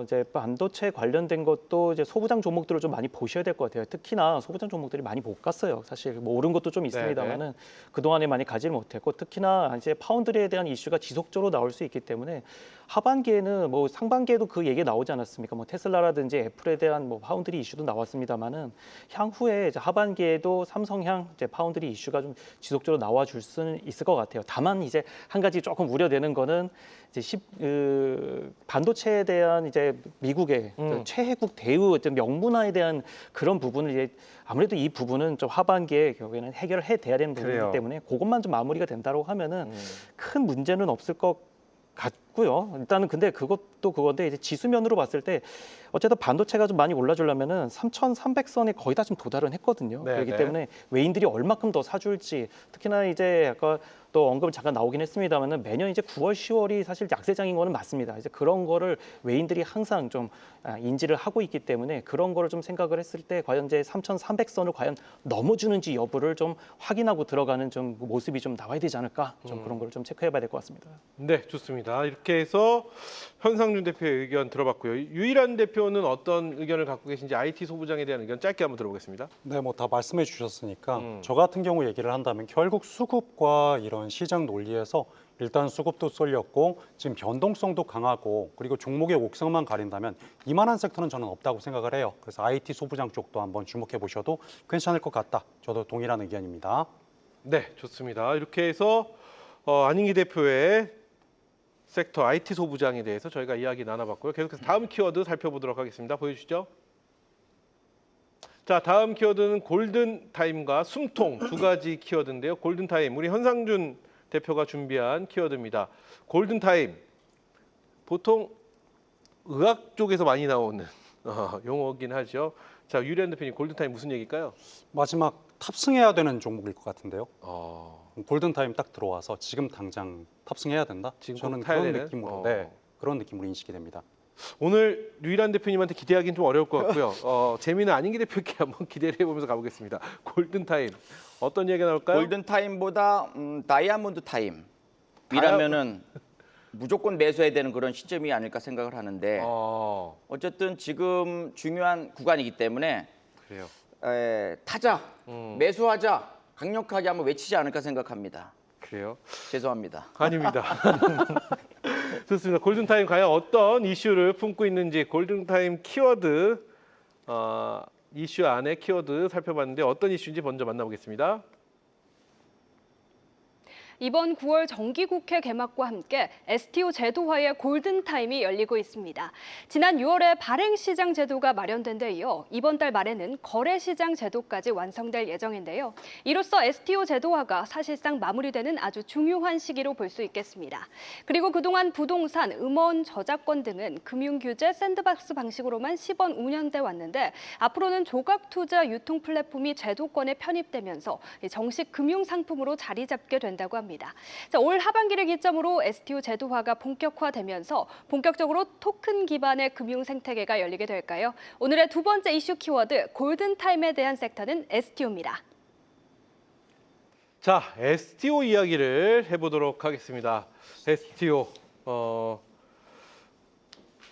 이제 반도체 관련된 것도 이제 소부장 종목들을 좀 많이 보셔야 될 것 같아요. 특히나 소부장 종목들이 많이 못 갔어요. 사실 뭐 오른 것도 좀 있습니다만은 그 동안에 많이 가지를 못했고 특히나 이제 파운드리에 대한 이슈가 지속적으로 나올 수 있기 때문에 하반기에는 뭐 상반기에도 그 얘기 나오지 않았습니까? 뭐 테슬라라든지 애플에 대한 뭐 파운드리 이슈도 나왔습니다만은 향후에 이제 하반기에도 삼성향 이제 파운드리 이슈가 좀 지속적으로 나와줄 수는 있을 것 같아요. 다만 이제 한 가지 조금 우려되는 거는 이제 반도체에 대한 이제 미국의 최혜국 대우 어떤 명문화에 대한 그런 부분을 이제 아무래도 이 부분은 좀 하반기에 결국에는 해결을 해야 되는 부분이기 그래요. 때문에 그것만 좀 마무리가 된다고 하면은 큰 문제는 없을 것 같고요. 일단은 근데 그것도 그건데 이제 지수면으로 봤을 때 어쨌든 반도체가 좀 많이 올라주려면은 3,300선에 거의 다 좀 도달은 했거든요. 네, 그렇기 네. 때문에 외인들이 얼마큼 더 사줄지 특히나 이제 아까 또 언급 잠깐 나오긴 했습니다만은 매년 이제 9월, 10월이 사실 약세장인 거는 맞습니다. 이제 그런 거를 외인들이 항상 좀 인지를 하고 있기 때문에 그런 거를 좀 생각을 했을 때 과연 이제 3,300선을 과연 넘어주는지 여부를 좀 확인하고 들어가는 좀 모습이 좀 나와야 되지 않을까? 좀 그런 걸 좀 체크해봐야 될 것 같습니다. 네, 좋습니다. 이렇게 해서 현상준 대표의 의견 들어봤고요. 유일한 대표는 어떤 의견을 갖고 계신지 IT 소부장에 대한 의견 짧게 한번 들어보겠습니다. 네, 뭐 다 말씀해 주셨으니까 저 같은 경우 얘기를 한다면 결국 수급과 이런 시장 논리에서 일단 수급도 쏠렸고 지금 변동성도 강하고 그리고 종목의 옥상만 가린다면 이만한 섹터는 저는 없다고 생각을 해요. 그래서 IT 소부장 쪽도 한번 주목해 보셔도 괜찮을 것 같다. 저도 동일한 의견입니다. 네, 좋습니다. 이렇게 해서 안인기 대표의 섹터 IT 소부장에 대해서 저희가 이야기 나눠봤고요. 계속해서 다음 키워드 살펴보도록 하겠습니다. 보여주시죠. 자, 다음 키워드는 골든타임과 숨통 두 가지 키워드인데요. 골든타임, 우리 현상준 대표가 준비한 키워드입니다. 골든타임, 보통 의학 쪽에서 많이 나오는 용어긴 하죠. 자, 유리한 대표님, 골든타임 무슨 얘기일까요? 마지막 탑승해야 되는 종목일 것 같은데요. 어, 골든타임 딱 들어와서 지금 당장 탑승해야 된다. 지금 저는 꼭 타야 그런 되는? 느낌으로 그런 느낌으로 인식이 됩니다. 오늘 유일한 대표님한테 기대하기는 좀 어려울 것 같고요. 재미는 안인기 대표께 한번 기대를 해보면서 가보겠습니다. 골든타임, 어떤 얘기가 나올까요? 골든 타임보다 다이아몬드 타임이라면은 무조건 매수해야 되는 그런 시점이 아닐까 생각을 하는데 어쨌든 지금 중요한 구간이기 때문에 그래요. 타자 매수하자 강력하게 한번 외치지 않을까 생각합니다. 그래요? 죄송합니다. 아닙니다. 좋습니다. 골든타임 과연 어떤 이슈를 품고 있는지 골든타임 키워드 이슈 안에 키워드 살펴봤는데 어떤 이슈인지 먼저 만나보겠습니다. 이번 9월 정기국회 개막과 함께 STO 제도화의 골든타임이 열리고 있습니다. 지난 6월에 발행시장 제도가 마련된 데 이어 이번 달 말에는 거래시장 제도까지 완성될 예정인데요. 이로써 STO 제도화가 사실상 마무리되는 아주 중요한 시기로 볼 수 있겠습니다. 그리고 그동안 부동산, 음원, 저작권 등은 금융규제 샌드박스 방식으로만 시범 운영돼 왔는데 앞으로는 조각투자 유통 플랫폼이 제도권에 편입되면서 정식 금융상품으로 자리 잡게 된다고 합니다. 자, 올 하반기를 기점으로 STO 제도화가 본격화되면서 본격적으로 토큰 기반의 금융 생태계가 열리게 될까요? 오늘의 두 번째 이슈 키워드 골든타임에 대한 섹터는 STO입니다. 자, STO 이야기를 해보도록 하겠습니다. STO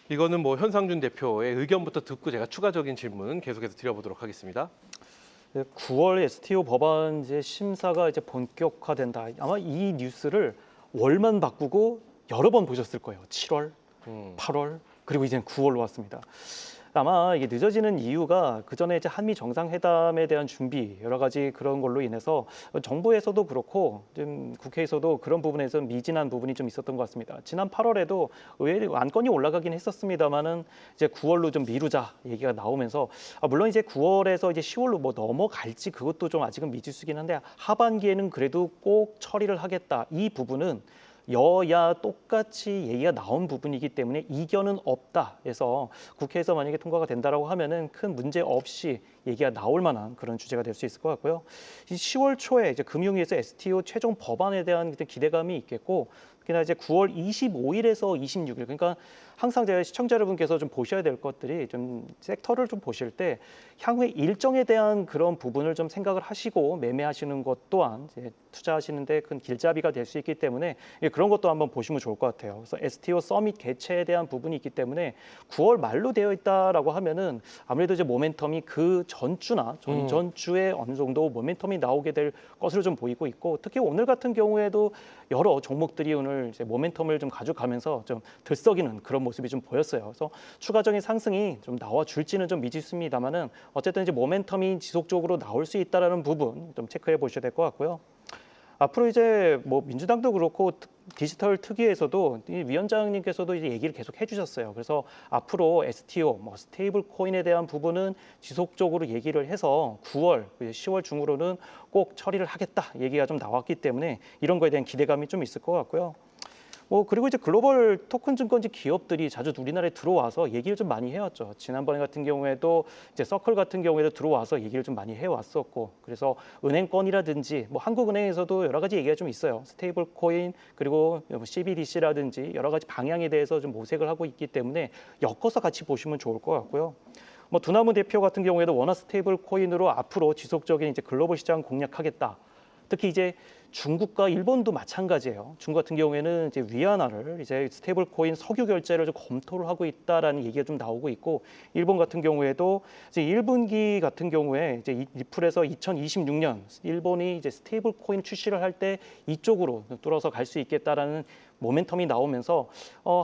이거는 뭐 현상준 대표의 의견부터 듣고 제가 추가적인 질문 계속해서 드려보도록 하겠습니다. 9월 STO 법안 이제 심사가 이제 본격화된다. 아마 이 뉴스를 월만 바꾸고 여러 번 보셨을 거예요. 7월, 8월, 그리고 이제 9월로 왔습니다. 아마 이게 늦어지는 이유가 그 전에 이제 한미 정상회담에 대한 준비 여러 가지 그런 걸로 인해서 정부에서도 그렇고 좀 국회에서도 그런 부분에서 미진한 부분이 좀 있었던 것 같습니다. 지난 8월에도 의회로 안건이 올라가긴 했었습니다만은 이제 9월로 좀 미루자 얘기가 나오면서 물론 이제 9월에서 이제 10월로 뭐 넘어갈지 그것도 좀 아직은 미지수긴 한데 하반기에는 그래도 꼭 처리를 하겠다. 이 부분은 여야 똑같이 얘기가 나온 부분이기 때문에 이견은 없다 해서 국회에서 만약에 통과가 된다라고 하면은 큰 문제 없이 얘기가 나올 만한 그런 주제가 될 수 있을 것 같고요. 이 10월 초에 이제 금융위에서 STO 최종 법안에 대한 기대감이 있겠고, 특히나 이제 9월 25일에서 26일, 그러니까 항상 제가 시청자 여러분께서 좀 보셔야 될 것들이 좀 섹터를 좀 보실 때 향후의 일정에 대한 그런 부분을 좀 생각을 하시고 매매하시는 것 또한 이제 투자하시는데 큰 길잡이가 될 수 있기 때문에 그런 것도 한번 보시면 좋을 것 같아요. 그래서 STO 서밋 개최에 대한 부분이 있기 때문에 9월 말로 되어 있다라고 하면은 아무래도 이제 모멘텀이 그 전주나 전주에 어느 정도 모멘텀이 나오게 될 것으로 좀 보이고 있고, 특히 오늘 같은 경우에도 여러 종목들이 오늘 이제 모멘텀을 좀 가져가면서 좀 들썩이는 그런 모습이 좀 보였어요. 그래서 추가적인 상승이 좀 나와 줄지는 좀 미지수입니다만은 어쨌든 이제 모멘텀이 지속적으로 나올 수 있다라는 부분 좀 체크해 보셔야 될 것 같고요. 앞으로 이제 뭐 민주당도 그렇고 디지털 특위에서도 이 위원장님께서도 이제 얘기를 계속 해주셨어요. 그래서 앞으로 STO, 뭐 스테이블 코인에 대한 부분은 지속적으로 얘기를 해서 9월, 10월 중으로는 꼭 처리를 하겠다 얘기가 좀 나왔기 때문에 이런 거에 대한 기대감이 좀 있을 것 같고요. 그리고 이제 글로벌 토큰 증권지 기업들이 자주 우리나라에 들어와서 얘기를 좀 많이 해왔죠. 지난번에 같은 경우에도 이제 서클 같은 경우에도 들어와서 얘기를 좀 많이 해왔었고, 그래서 은행권이라든지 뭐 한국은행에서도 여러 가지 얘기가 좀 있어요. 스테이블 코인 그리고 CBDC라든지 여러 가지 방향에 대해서 좀 모색을 하고 있기 때문에 엮어서 같이 보시면 좋을 것 같고요. 뭐 두나무 대표 같은 경우에도 원화 스테이블 코인으로 앞으로 지속적인 이제 글로벌 시장 공략하겠다. 특히 이제 중국과 일본도 마찬가지예요. 중국 같은 경우에는 이제 위안화를 이제 스테이블 코인 석유 결제를 좀 검토를 하고 있다라는 얘기가 좀 나오고 있고, 일본 같은 경우에도 이제 1분기 같은 경우에 이제 리플에서 2026년 일본이 이제 스테이블 코인 출시를 할 때 이쪽으로 뚫어서 갈 수 있겠다라는 모멘텀이 나오면서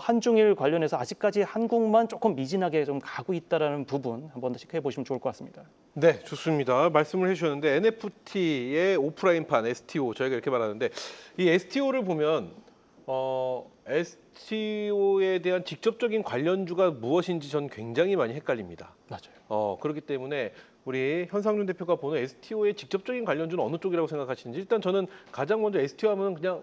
한중일 관련해서 아직까지 한국만 조금 미진하게 좀 가고 있다라는 부분 한번 더 체크해 보시면 좋을 것 같습니다. 네, 좋습니다. 말씀을 해주셨는데 NFT의 오프라인판 STO 저희가 이렇게 말하는데 이 STO를 보면 STO에 대한 직접적인 관련주가 무엇인지 전 굉장히 많이 헷갈립니다. 맞아요. 그렇기 때문에 우리 현상준 대표가 보는 STO의 직접적인 관련주는 어느 쪽이라고 생각하시는지, 일단 저는 가장 먼저 STO 하면 그냥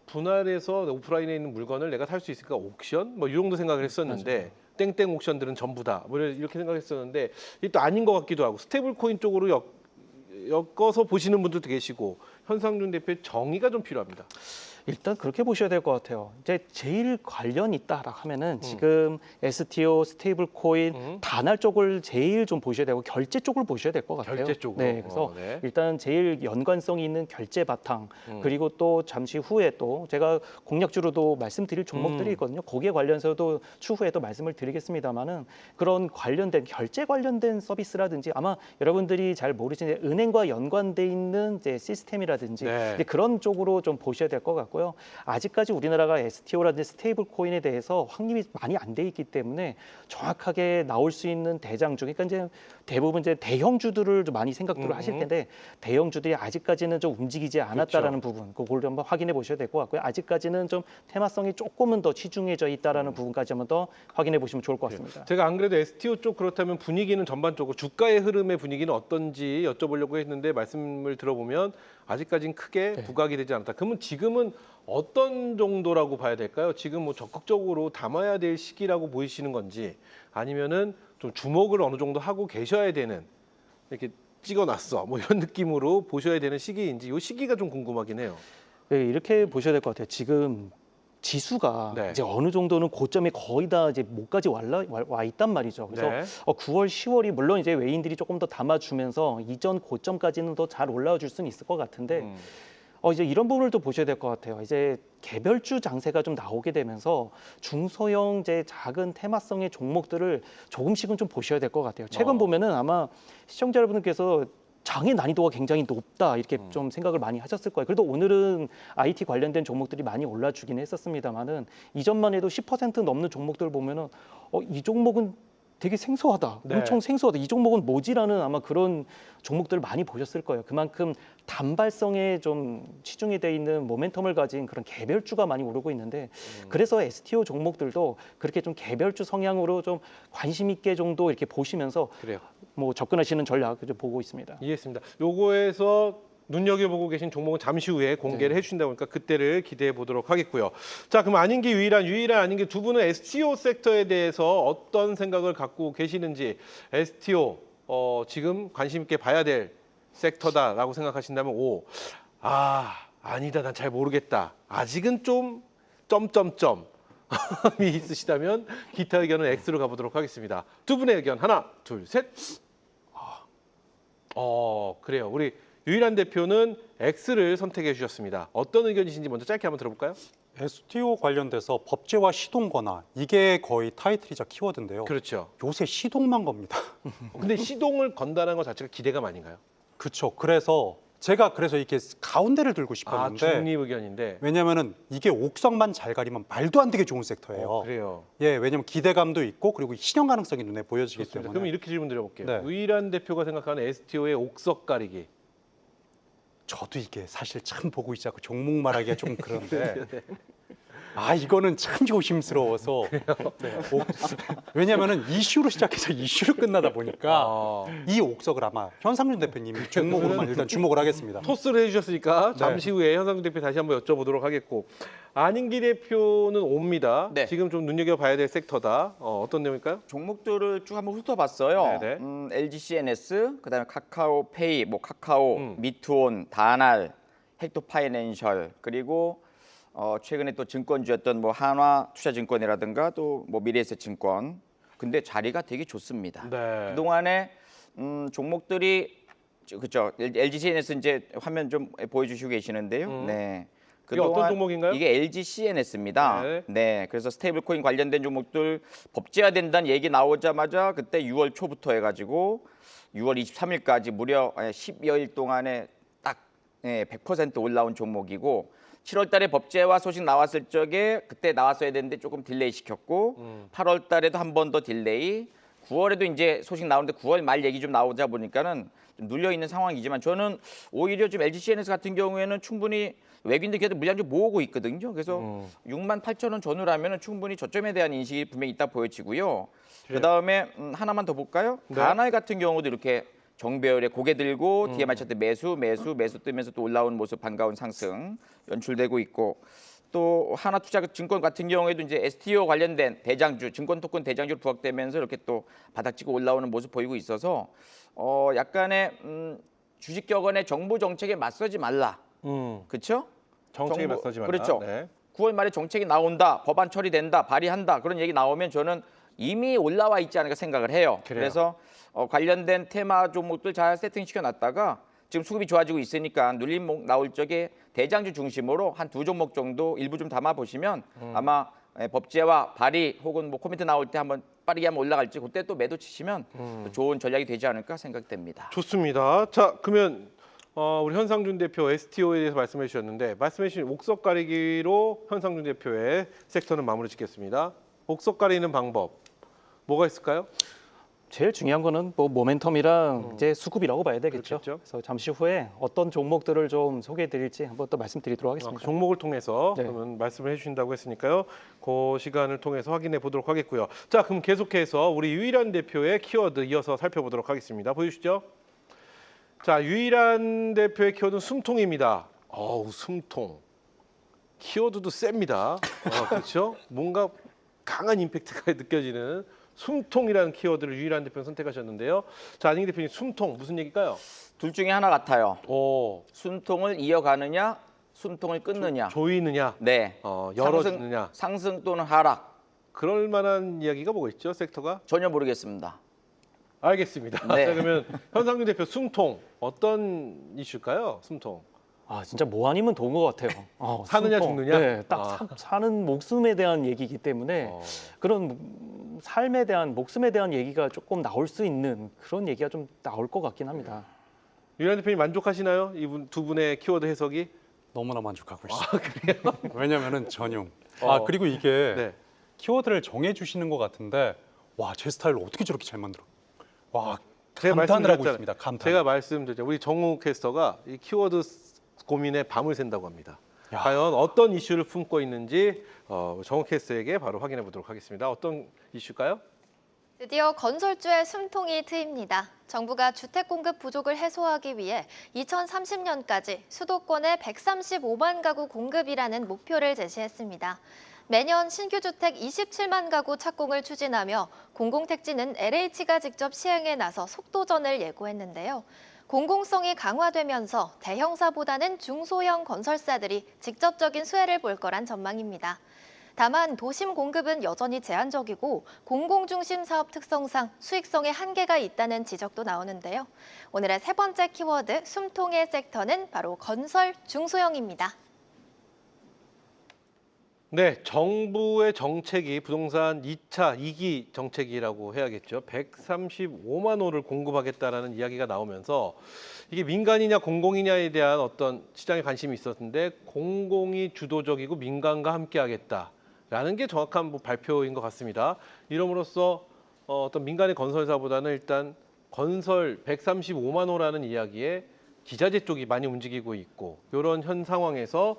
분할해서 오프라인에 있는 물건을 내가 살 수 있을까, 옥션 뭐 이 정도 생각을 했었는데 맞아요. 땡땡 옥션들은 전부다 뭐 이렇게 생각했었는데 이게 또 아닌 것 같기도 하고, 스테이블 코인 쪽으로 엮어서 보시는 분들도 계시고, 현상준 대표의 정의가 좀 필요합니다. 일단 그렇게 보셔야 될 것 같아요. 이제 제일 관련 있다라 하면은 지금 STO, 스테이블 코인, 단알 쪽을 제일 좀 보셔야 되고 결제 쪽을 보셔야 될 것 같아요. 결제 쪽으로. 네, 그래서 네. 일단 제일 연관성이 있는 결제 바탕, 그리고 또 잠시 후에 또 제가 공략주로도 말씀드릴 종목들이 있거든요. 거기에 관련해서도 추후에 또 말씀을 드리겠습니다만은 그런 관련된 결제 관련된 서비스라든지 아마 여러분들이 잘 모르시는 은행과 연관돼 있는 이제 시스템이라든지 네. 이제 그런 쪽으로 좀 보셔야 될 것 같고요. 아직까지 우리나라가 STO라든지 스테이블 코인에 대해서 확립이 많이 안 돼 있기 때문에 정확하게 나올 수 있는 대장주, 그러니까 이제 대부분 이제 대형주들을 좀 많이 생각들을 하실 텐데 대형주들이 아직까지는 좀 움직이지 않았다라는 부분, 그걸 한번 확인해 보셔야 될 것 같고요. 아직까지는 좀 테마성이 조금은 더 치중해져 있다라는 부분까지 한번 더 확인해 보시면 좋을 것 같습니다. 제가 안 그래도 STO 쪽 그렇다면 분위기는 전반적으로 주가의 흐름의 분위기는 어떤지 여쭤보려고 했는데 말씀을 들어보면 아직까지는 크게 부각이 되지 않았다. 그러면 지금은 어떤 정도라고 봐야 될까요? 지금 뭐 적극적으로 담아야 될 시기라고 보이시는 건지, 아니면은 좀 주목을 어느 정도 하고 계셔야 되는, 이렇게 찍어놨어 뭐 이런 느낌으로 보셔야 되는 시기인지, 이 시기가 좀 궁금하긴 해요. 네, 이렇게 보셔야 될 것 같아요. 지금 지수가 네. 이제 어느 정도는 고점에 거의 다 이제 목까지 와 있단 말이죠. 그래서 네. 9월, 10월이 물론 이제 외인들이 조금 더 담아주면서 이전 고점까지는 더 잘 올라와 줄 수는 있을 것 같은데 이제 이런 부분을 또 보셔야 될 것 같아요. 이제 개별주 장세가 좀 나오게 되면서 중소형 이제 작은 테마성의 종목들을 조금씩은 좀 보셔야 될 것 같아요. 최근 보면은 아마 시청자 여러분들께서 장의 난이도가 굉장히 높다 이렇게 좀 생각을 많이 하셨을 거예요. 그래도 오늘은 IT 관련된 종목들이 많이 올라주긴 했었습니다만은 이전만 해도 10% 넘는 종목들 보면은 이 종목은 되게 생소하다, 네. 엄청 생소하다. 이 종목은 뭐지라는 아마 그런 종목들을 많이 보셨을 거예요. 그만큼 단발성에 좀 치중이 돼 있는 모멘텀을 가진 그런 개별주가 많이 오르고 있는데 그래서 STO 종목들도 그렇게 좀 개별주 성향으로 좀 관심 있게 정도 이렇게 보시면서 그래요. 뭐 접근하시는 전략 좀 보고 있습니다. 이해했습니다. 요거에서 눈여겨보고 계신 종목은 잠시 후에 공개를 해주신다고 하니까 그때를 기대해 보도록 하겠고요. 자, 그럼 아닌 게 유일한 아닌 게 두 분은 STO 섹터에 대해서 어떤 생각을 갖고 계시는지 STO 지금 관심 있게 봐야 될 섹터다라고 생각하신다면 O. 아니다. 난 잘 모르겠다. 아직은 좀 점점점이 있으시다면 기타 의견은 X로 가보도록 하겠습니다. 두 분의 의견 하나, 둘, 셋. 그래요. 우리 유일한 대표는 X를 선택해 주셨습니다. 어떤 의견이신지 먼저 짧게 한번 들어볼까요? STO 관련돼서 법제화 시동 권한 이게 거의 타이틀이자 키워드인데요. 그렇죠. 요새 시동만 겁니다. 근데 시동을 건다는 것 자체가 기대감 아닌가요? 그렇죠. 그래서 제가 이렇게 가운데를 들고 싶었는데 중립 의견인데. 왜냐면은 이게 옥석만 잘 가리면 말도 안 되게 좋은 섹터예요. 그래요. 예, 왜냐면 기대감도 있고 그리고 실현 가능성이 눈에 보여지기 좋습니다. 때문에. 그럼 이렇게 질문 드려볼게요. 네. 유일한 대표가 생각하는 STO의 옥석 가리기. 저도 이게 사실 참 보고 있지 않고 종목 말하기가 좀 그런데 이거는 참 조심스러워서 왜냐면은 이슈로 시작해서 이슈로 끝나다 보니까 이 옥석을 아마 현상준 대표님이 종목으로만 일단 주목을 하겠습니다. 토스를 해주셨으니까 네. 잠시 후에 현상준 대표 다시 한번 여쭤보도록 하겠고 안인기 대표는 옵니다. 네. 지금 좀 눈여겨봐야 될 섹터다. 어떤 내용일까요? 종목들을 쭉 한번 훑어봤어요. 네네. LGCNS, 그다음에 카카오페이, 뭐 카카오, 미투온, 다날, 헥토파이낸셜, 그리고 최근에 또 증권주였던 뭐 한화투자증권이라든가 또 뭐 미래에셋증권. 근데 자리가 되게 좋습니다. 네. 그동안에 종목들이 그렇죠. LGCNS 이제 화면 좀 보여주시고 계시는데요. 네. 이게 어떤 종목인가요? 이게 LGCNS입니다. 네. 네. 그래서 스테이블코인 관련된 종목들 법제화된다는 얘기 나오자마자 그때 6월 초부터 해가지고 6월 23일까지 무려 10여일 동안에 딱 100% 올라온 종목이고 7월 달에 법제화 소식 나왔을 적에 그때 나왔어야 되는데 조금 딜레이 시켰고 8월 달에도 한 번 더 딜레이 9월에도 이제 소식 나오는데 9월 말 얘기 좀 나오자 보니까는 좀 눌려 있는 상황이지만 저는 오히려 지금 LGCNS 같은 경우에는 충분히 외국인들 걔도 물량 좀 모으고 있거든요. 그래서 68,000원 전후라면 충분히 저점에 대한 인식이 분명히 있다 보여지고요. 그다음에 하나만 더 볼까요? 네. 다나이 같은 경우도 이렇게 정배열에 고개 들고 뒤에 맞췄을 때 매수 뜨면서 또 올라오는 모습 반가운 상승 연출되고 있고 또 하나투자증권 같은 경우에도 이제 STO 관련된 대장주 증권 토큰 대장주로 부각되면서 이렇게 또 바닥치고 올라오는 모습 보이고 있어서 약간의 주식 격언의 정부 정책에 맞서지 말라. 그렇죠? 정책에 정부- 맞서지 말라. 그렇죠. 네. 9월 말에 정책이 나온다, 법안 처리된다, 발의한다 그런 얘기 나오면 저는 이미 올라와 있지 않을까 생각을 해요. 그래요. 그래서 관련된 테마 종목들 잘 세팅시켜 놨다가 지금 수급이 좋아지고 있으니까 눌림목 나올 적에 대장주 중심으로 한 두 종목 정도 일부 좀 담아 보시면 아마 법제와 발의 혹은 뭐 코멘트 나올 때 한번 빠르게 한번 올라갈지 그때 또 매도 치시면 또 좋은 전략이 되지 않을까 생각됩니다. 좋습니다. 자, 그러면 우리 현상준 대표 STO에 대해서 말씀해 주셨는데 말씀해 주신 옥석 가리기로 현상준 대표의 섹터는 마무리 짓겠습니다. 옥석 가리는 방법 뭐가 있을까요? 제일 중요한 거는 뭐 모멘텀이랑 이제 수급이라고 봐야 되겠죠. 그렇겠죠. 그래서 잠시 후에 어떤 종목들을 좀 소개해드릴지 한번 또 말씀드리도록 하겠습니다. 종목을 통해서 네. 그러면 말씀을 해주신다고 했으니까요. 그 시간을 통해서 확인해 보도록 하겠고요. 자, 그럼 계속해서 우리 유일한 대표의 키워드 이어서 살펴보도록 하겠습니다. 보여주시죠. 자, 유일한 대표의 키워드는 숨통입니다. 숨통. 키워드도 셉니다. 그렇죠? 뭔가 강한 임팩트가 느껴지는 숨통이라는 키워드를 유일한 대표는 선택하셨는데요. 자, 안인기 대표님 숨통 무슨 얘기일까요? 둘 중에 하나 같아요. 숨통을 숨통을 이어가느냐, 숨통을 끊느냐. 조이느냐, 네. 열어주느냐. 상승 또는 하락 그럴 만한 이야기가 뭐가 있죠? 섹터가? 전혀 모르겠습니다. 알겠습니다. 네. 자, 그러면 현상준 대표 숨통 어떤 이슈일까요? 숨통. 진짜 뭐 아니면 도운 것 같아요. 사느냐 숨통. 죽느냐? 네, 딱 사는 목숨에 대한 얘기이기 때문에 그런 삶에 대한 목숨에 대한 얘기가 조금 나올 수 있는 그런 얘기가 좀 나올 것 같긴 합니다. 유일한 대표님 만족하시나요? 이분 두 분의 키워드 해석이? 너무나 만족하고 있습니다. 왜냐면은 전용. 그리고 이게 네. 키워드를 정해주시는 것 같은데 와, 제 스타일로 어떻게 저렇게 잘 만들어? 와, 제가 감탄을 하고 말씀드렸잖아요. 있습니다. 감탄. 제가 말씀드렸죠. 우리 정우 캐스터가 이 키워드 고민에 밤을 샌다고 합니다. 야. 과연 어떤 이슈를 품고 있는지 정우 캐스터에게 바로 확인해 보도록 하겠습니다. 어떤 이슈일까요? 드디어 건설주의 숨통이 트입니다. 정부가 주택 공급 부족을 해소하기 위해 2030년까지 수도권에 135만 가구 공급이라는 목표를 제시했습니다. 매년 신규 주택 27만 가구 착공을 추진하며 공공택지는 LH가 직접 시행에 나서 속도전을 예고했는데요. 공공성이 강화되면서 대형사보다는 중소형 건설사들이 직접적인 수혜를 볼 거란 전망입니다. 다만 도심 공급은 여전히 제한적이고 공공중심 사업 특성상 수익성에 한계가 있다는 지적도 나오는데요. 오늘의 세 번째 키워드 숨통의 섹터는 바로 건설 중소형입니다. 네, 정부의 정책이 부동산 2차, 2기 정책이라고 해야겠죠. 135만 호를 공급하겠다라는 이야기가 나오면서 이게 민간이냐 공공이냐에 대한 어떤 시장에 관심이 있었는데 공공이 주도적이고 민간과 함께 하겠다라는 게 정확한 발표인 것 같습니다. 이름으로써 어떤 민간의 건설사보다는 일단 건설 135만 호라는 이야기에 기자재 쪽이 많이 움직이고 있고 이런 현 상황에서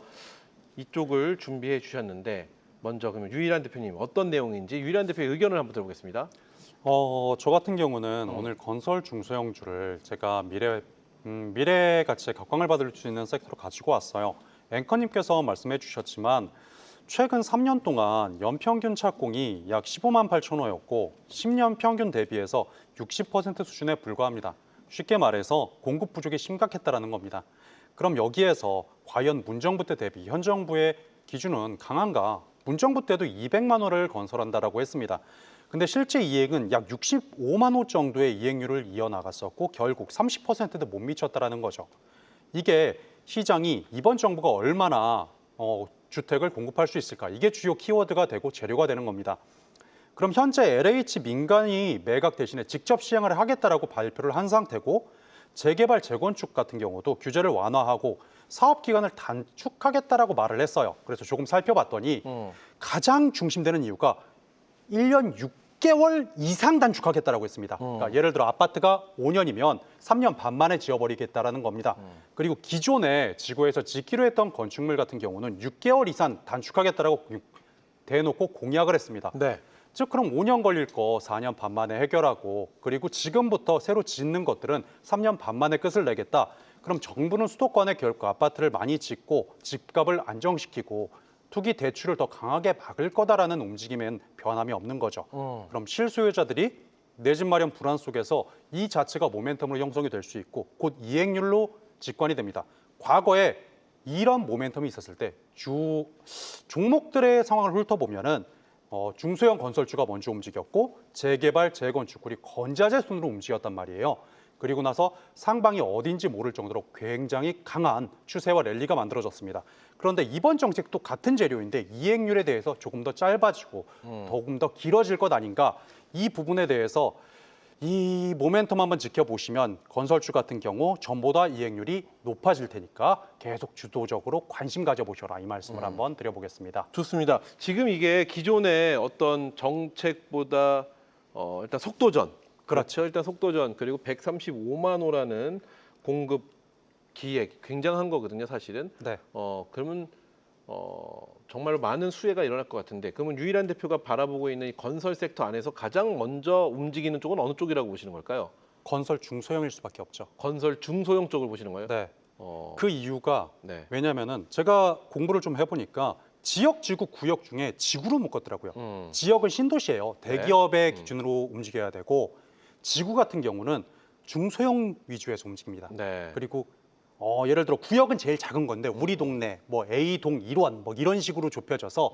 이쪽을 준비해 주셨는데 먼저 그러면 유일한 대표님 어떤 내용인지 유일한 대표의 의견을 한번 들어보겠습니다. 저 같은 경우는 오늘 건설 중소형주를 제가 미래 가치에 각광을 받을 수 있는 섹터로 가지고 왔어요. 앵커님께서 말씀해 주셨지만 최근 3년 동안 연평균 착공이 약 15만 8천 호였고 10년 평균 대비해서 60% 수준에 불과합니다. 쉽게 말해서 공급 부족이 심각했다라는 겁니다. 그럼 여기에서 과연 문정부 때 대비 현 정부의 기준은 강한가? 문정부 때도 200만 호를 건설한다라고 했습니다. 근데 실제 이행은 약 65만 호 정도의 이행률을 이어나갔었고 결국 30%도 못 미쳤다라는 거죠. 이게 시장이 이번 정부가 얼마나 주택을 공급할 수 있을까? 이게 주요 키워드가 되고 재료가 되는 겁니다. 그럼 현재 LH 민간이 매각 대신에 직접 시행을 하겠다라고 발표를 한 상태고 재개발, 재건축 같은 경우도 규제를 완화하고 사업 기간을 단축하겠다라고 말을 했어요. 그래서 조금 살펴봤더니 가장 중심되는 이유가 1년 6개월 이상 단축하겠다라고 했습니다. 그러니까 예를 들어 아파트가 5년이면 3년 반 만에 지어버리겠다라는 겁니다. 그리고 기존에 지구에서 짓기로 했던 건축물 같은 경우는 6개월 이상 단축하겠다라고 대놓고 공약을 했습니다. 네. 즉 그럼 5년 걸릴 거 4년 반 만에 해결하고 그리고 지금부터 새로 짓는 것들은 3년 반 만에 끝을 내겠다. 그럼 정부는 수도권에 결국 아파트를 많이 짓고 집값을 안정시키고 투기 대출을 더 강하게 막을 거다라는 움직임엔 변함이 없는 거죠. 그럼 실수요자들이 내 집 마련 불안 속에서 이 자체가 모멘텀으로 형성이 될 수 있고 곧 이행률로 직관이 됩니다. 과거에 이런 모멘텀이 있었을 때 종목들의 상황을 훑어보면은 중소형 건설주가 먼저 움직였고 재개발, 재건축, 그리고 건자재 순으로 움직였단 말이에요. 그리고 나서 상방이 어딘지 모를 정도로 굉장히 강한 추세와 랠리가 만들어졌습니다. 그런데 이번 정책도 같은 재료인데 이행률에 대해서 조금 더 짧아지고 조금 더 길어질 것 아닌가 이 부분에 대해서 이 모멘텀 한번 지켜보시면 건설주 같은 경우 전보다 이행률이 높아질 테니까 계속 주도적으로 관심 가져보셔라 이 말씀을 한번 드려보겠습니다. 좋습니다. 지금 이게 기존의 어떤 정책보다 일단 속도전, 그렇죠. 일단 속도전 그리고 135만 호라는 공급 기획 굉장한 거거든요, 사실은. 네. 그러면 정말로 많은 수혜가 일어날 것 같은데 그러면 유일한 대표가 바라보고 있는 이 건설 섹터 안에서 가장 먼저 움직이는 쪽은 어느 쪽이라고 보시는 걸까요? 건설 중소형일 수밖에 없죠. 건설 중소형 쪽을 보시는 거예요? 네. 어, 그 이유가 네. 왜냐하면은 제가 공부를 좀 해보니까 지역, 지구, 구역 중에 지구로 묶었더라고요. 지역은 신도시예요. 대기업의 기준으로 움직여야 되고 지구 같은 경우는 중소형 위주에서 움직입니다. 네. 그리고 예를 들어 구역은 제일 작은 건데 우리 동네 뭐 A동 1원 뭐 이런 식으로 좁혀져서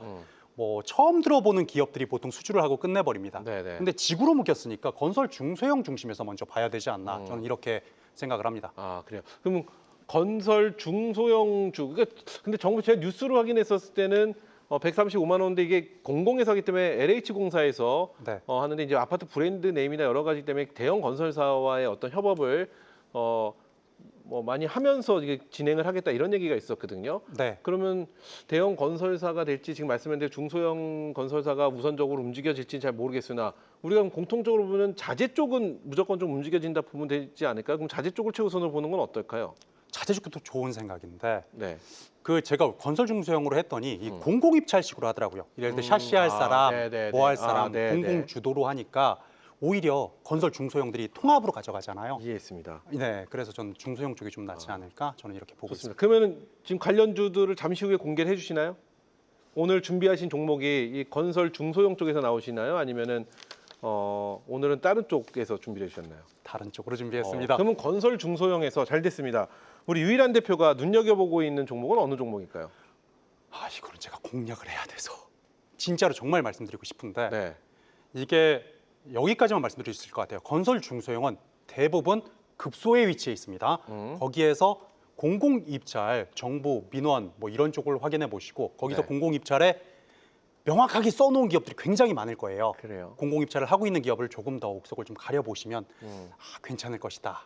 뭐 처음 들어보는 기업들이 보통 수주를 하고 끝내버립니다. 네네. 근데 지구로 묶였으니까 건설 중소형 중심에서 먼저 봐야 되지 않나 저는 이렇게 생각을 합니다. 아, 그래요. 그럼 건설 중소형주. 그러니까 근데 정부 제가 뉴스로 확인했었을 때는 135만 원인데 이게 공공에서 하기 때문에 LH공사에서 네. 하는데 이제 아파트 브랜드 네임이나 여러 가지 때문에 대형 건설사와의 어떤 협업을 뭐 많이 하면서 이게 진행을 하겠다 이런 얘기가 있었거든요. 네. 그러면 대형 건설사가 될지 지금 말씀하신 대로 중소형 건설사가 우선적으로 움직여질지 잘 모르겠으나 우리가 그럼 공통적으로 보면 자재 쪽은 무조건 좀 움직여진다 보면 되지 않을까요? 그럼 자재 쪽을 최우선으로 보는 건 어떨까요? 자재주도 좋은 생각인데 네. 그 제가 건설 중소형으로 했더니 이 공공 입찰식으로 하더라고요. 예를 들어 샤시할 아, 사람, 네네네. 뭐 할 아, 사람 네네. 공공 주도로 하니까 오히려 건설 중소형들이 통합으로 가져가잖아요. 이해했습니다. 네, 그래서 저는 중소형 쪽이 좀 낫지 않을까 저는 이렇게 보고 있습니다. 좋습니다. 그러면 지금 관련주들을 잠시 후에 공개를 해주시나요? 오늘 준비하신 종목이 이 건설 중소형 쪽에서 나오시나요? 아니면은 오늘은 다른 쪽에서 준비해 주셨나요? 다른 쪽으로 준비했습니다. 그러면 건설 중소형에서 잘 됐습니다. 우리 유일한 대표가 눈여겨보고 있는 종목은 어느 종목일까요? 아, 이거는 제가 공략을 해야 돼서 진짜로 정말 말씀드리고 싶은데 네. 이게 여기까지만 말씀드릴 수 있을 것 같아요. 건설 중소형은 대부분 급소에 위치해 있습니다. 거기에서 공공 입찰, 정부, 민원 뭐 이런 쪽을 확인해 보시고 거기서 네. 공공 입찰에 명확하게 써놓은 기업들이 굉장히 많을 거예요. 그래요. 공공 입찰을 하고 있는 기업을 조금 더 옥석을 좀 가려 보시면 괜찮을 것이다.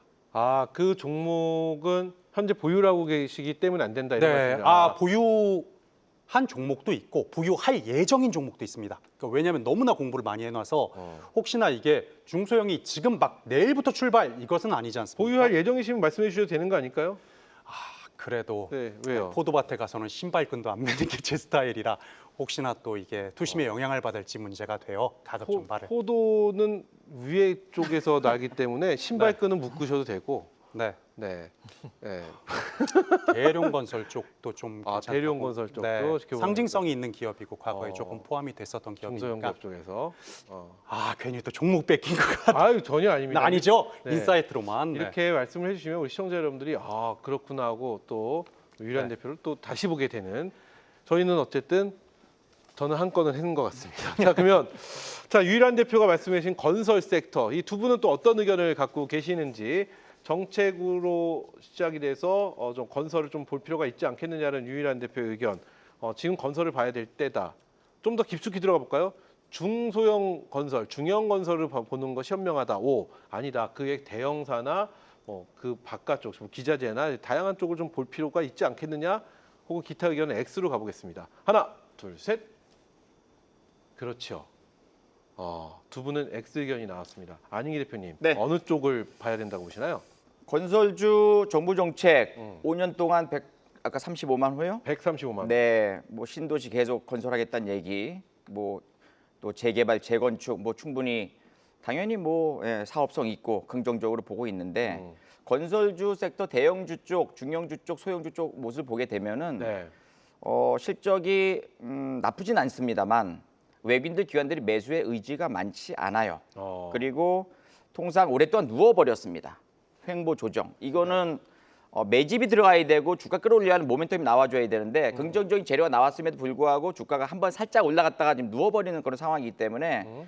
그 종목은 현재 보유하고 계시기 때문에 안 된다 이런 네, 말씀이죠. 보유한 종목도 있고 보유할 예정인 종목도 있습니다. 그러니까 왜냐하면 너무나 공부를 많이 해놔서 혹시나 이게 중소형이 지금 막 내일부터 출발 이것은 아니지 않습니까? 보유할 예정이시면 말씀해 주셔도 되는 거 아닐까요? 그래도 네, 왜요? 포도밭에 가서는 신발끈도 안 매는 게 제 스타일이라 혹시나 또 이게 투심에 영향을 받을지 문제가 돼요. 가급 좀 바래. 포도는 위에 쪽에서 나기 때문에 신발끈은 묶으셔도 되고. 네. 네. 네. 대룡건설 쪽도 좀 아, 괜찮다고. 대룡건설 쪽도 네. 지켜보는 상징성이 있는 기업이고 과거에 어. 조금 포함이 됐었던 중소형 기업이니까. 기업 쪽에서. 괜히 또 종목 뺏긴 것 같아. 아유 전혀 아닙니다. 아니죠. 네. 인사이트로만. 네. 이렇게 말씀을 해주시면 우리 시청자 여러분들이 그렇구나 하고 또 유일한 네. 대표를 또 다시 보게 되는. 저희는 어쨌든 저는 한 건을 했는 것 같습니다. 자 그러면 유일한 대표가 말씀해주신 건설 섹터 이 두 분은 또 어떤 의견을 갖고 계시는지 정책으로 시작이 돼서 좀 건설을 좀 볼 필요가 있지 않겠느냐는 유일한 대표의 의견. 지금 건설을 봐야 될 때다. 좀 더 깊숙이 들어가 볼까요? 중소형 건설, 중형 건설을 보는 것이 현명하다. O. 아니다. 그의 대형사나 그 바깥쪽, 기자재나 다양한 쪽을 좀 볼 필요가 있지 않겠느냐? 혹은 기타 의견은 X로 가보겠습니다. 하나, 둘, 셋. 그렇죠. 두 분은 X 의견이 나왔습니다. 안익희 대표님, 네. 어느 쪽을 봐야 된다고 보시나요? 건설주 정부 정책 5년 동안 아까 35만 호요? 135만 원. 네, 뭐 신도시 계속 건설하겠다는 얘기, 뭐 또 재개발, 재건축, 뭐 충분히 당연히 사업성 있고 긍정적으로 보고 있는데 건설주 섹터 대형주 쪽, 중형주 쪽, 소형주 쪽 모습을 보게 되면은 네. 실적이 나쁘진 않습니다만 외국인들 기관들이 매수의 의지가 많지 않아요. 그리고 통상 오랫동안 누워버렸습니다. 횡보 조정. 이거는 매집이 들어가야 되고 주가 끌어올리는 모멘텀이 나와줘야 되는데 긍정적인 재료가 나왔음에도 불구하고 주가가 한번 살짝 올라갔다가 지금 누워버리는 그런 상황이기 때문에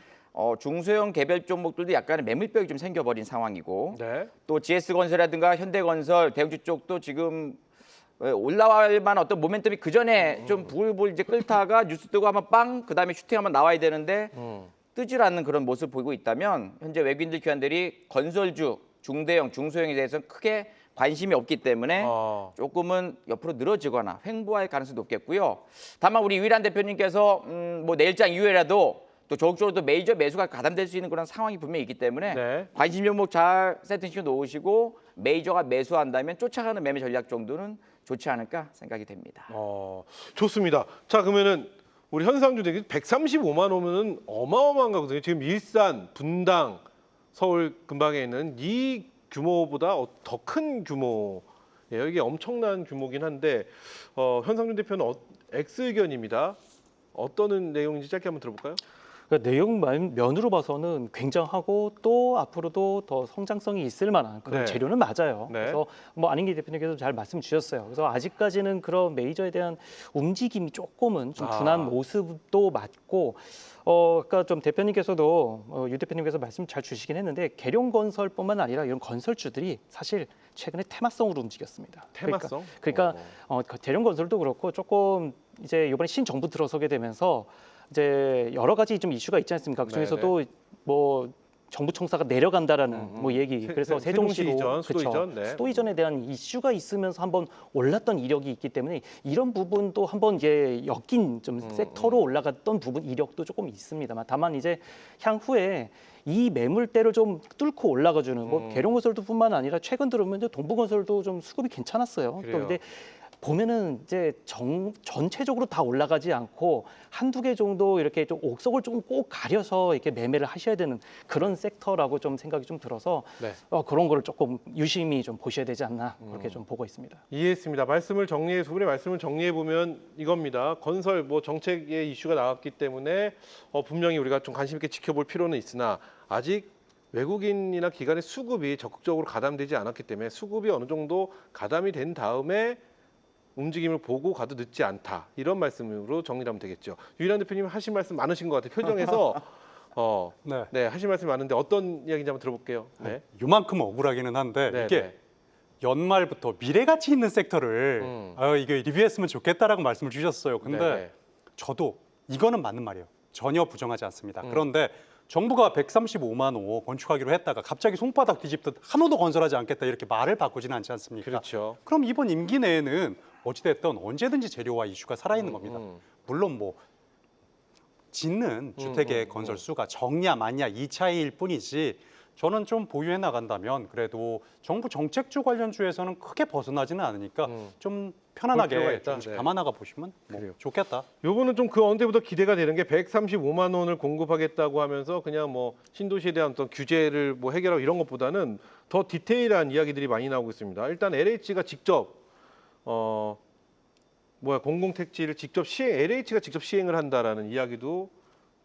중소형 개별 종목들도 약간의 매물벽이 좀 생겨버린 상황이고 네. 또 GS건설이라든가 현대건설, 대형주 쪽도 지금 올라갈 만한 어떤 모멘텀이 그 전에 좀 불 이제 끓다가 뉴스 뜨고 한번 빵 그다음에 슈팅 한번 나와야 되는데 뜨질 않는 그런 모습을 보이고 있다면 현재 외국인들 기관들이 건설주, 중대형, 중소형에 대해서는 크게 관심이 없기 때문에 조금은 옆으로 늘어지거나 횡보할 가능성이 높겠고요. 다만 우리 유일한 대표님께서 뭐 내일장 이후에라도 또 적극적으로 또 메이저 매수가 가담될 수 있는 그런 상황이 분명히 있기 때문에 네. 관심 종목 잘 세팅시켜 놓으시고 메이저가 매수한다면 쫓아가는 매매 전략 정도는 좋지 않을까 생각이 됩니다. 좋습니다. 자 그러면은 우리 현상주 대기 135만 원면은 어마어마한 거거든요. 지금 일산, 분당, 서울 근방에 있는 이 규모보다 더 큰 규모예요. 이게 엄청난 규모긴 한데 현상준 대표는 X 의견입니다. 어떤 내용인지 짧게 한번 들어볼까요? 그러니까 내용 면으로 봐서는 굉장하고 또 앞으로도 더 성장성이 있을 만한 그런 네. 재료는 맞아요. 네. 그래서 뭐 안익희 대표님께서 잘 말씀 주셨어요. 그래서 아직까지는 그런 메이저에 대한 움직임이 조금은 좀 둔한 모습도 맞고 아까 좀 대표님께서도 유 대표님께서 말씀 잘 주시긴 했는데 계룡건설뿐만 아니라 이런 건설주들이 사실 최근에 테마성으로 움직였습니다. 테마성? 그러니까 대룡건설도 그렇고 조금 이제 이번에 신정부 들어서게 되면서 이제 여러 가지 좀 이슈가 있지 않습니까? 그 중에서도 뭐 정부 청사가 내려간다라는 뭐 얘기. 그래서 세종시 세종시로 이전, 수도 그쵸. 이전, 네. 수도 이전에 대한 이슈가 있으면서 한번 올랐던 이력이 있기 때문에 이런 부분도 한번 이제 엮인 좀 섹터로 올라갔던 부분 이력도 조금 있습니다만 다만 이제 향후에 이 매물대를 좀 뚫고 올라가주는 뭐 계룡건설도뿐만 아니라 최근 들어오면 이제 동부건설도 좀 수급이 괜찮았어요. 그래요. 또 근데 보면은 이제 전체적으로 다 올라가지 않고 한두 개 정도 이렇게 좀 옥석을 좀 꼭 가려서 이렇게 매매를 하셔야 되는 그런 섹터라고 좀 생각이 좀 들어서 네. 그런 거를 조금 유심히 좀 보셔야 되지 않나 그렇게 좀 보고 있습니다. 이해했습니다. 두 분의 말씀을 정리해 보면 이겁니다. 건설 뭐 정책의 이슈가 나왔기 때문에 분명히 우리가 좀 관심 있게 지켜볼 필요는 있으나 아직 외국인이나 기관의 수급이 적극적으로 가담되지 않았기 때문에 수급이 어느 정도 가담이 된 다음에 움직임을 보고 가도 늦지 않다. 이런 말씀으로 정리하면 되겠죠. 유일한 대표님 하신 말씀 많으신 것 같아요. 표정에서 네. 하신 말씀 많은데 어떤 이야기인지 한번 들어볼게요. 네. 요만큼 억울하기는 한데 네, 이게 네. 연말부터 미래 가치 있는 섹터를 이거 리뷰했으면 좋겠다라고 말씀을 주셨어요. 근데 네, 네. 저도 이거는 맞는 말이에요. 전혀 부정하지 않습니다. 그런데 정부가 135만 호 건축하기로 했다가 갑자기 손바닥 뒤집듯 한 호도 건설하지 않겠다 이렇게 말을 바꾸지는 않지 않습니까? 그렇죠. 그럼 이번 임기 내에는 어찌됐든 언제든지 재료와 이슈가 살아있는 겁니다. 물론 뭐 짓는 주택의 건설 수가 적냐 많냐 이 차이일 뿐이지 저는 좀 보유해 나간다면 그래도 정부 정책주 관련주에서는 크게 벗어나지는 않으니까 좀 필요가 편안하게 있다. 조금씩 네. 감안하가 보시면 뭐 그래요. 좋겠다. 요거는 좀 그 어느 때보다 기대가 되는 게 135만 원을 공급하겠다고 하면서 그냥 뭐 신도시에 대한 어떤 규제를 뭐 해결하고 이런 것보다는 더 디테일한 이야기들이 많이 나오고 있습니다. 일단 LH가 직접 공공택지를 직접 LH가 직접 시행을 한다라는 이야기도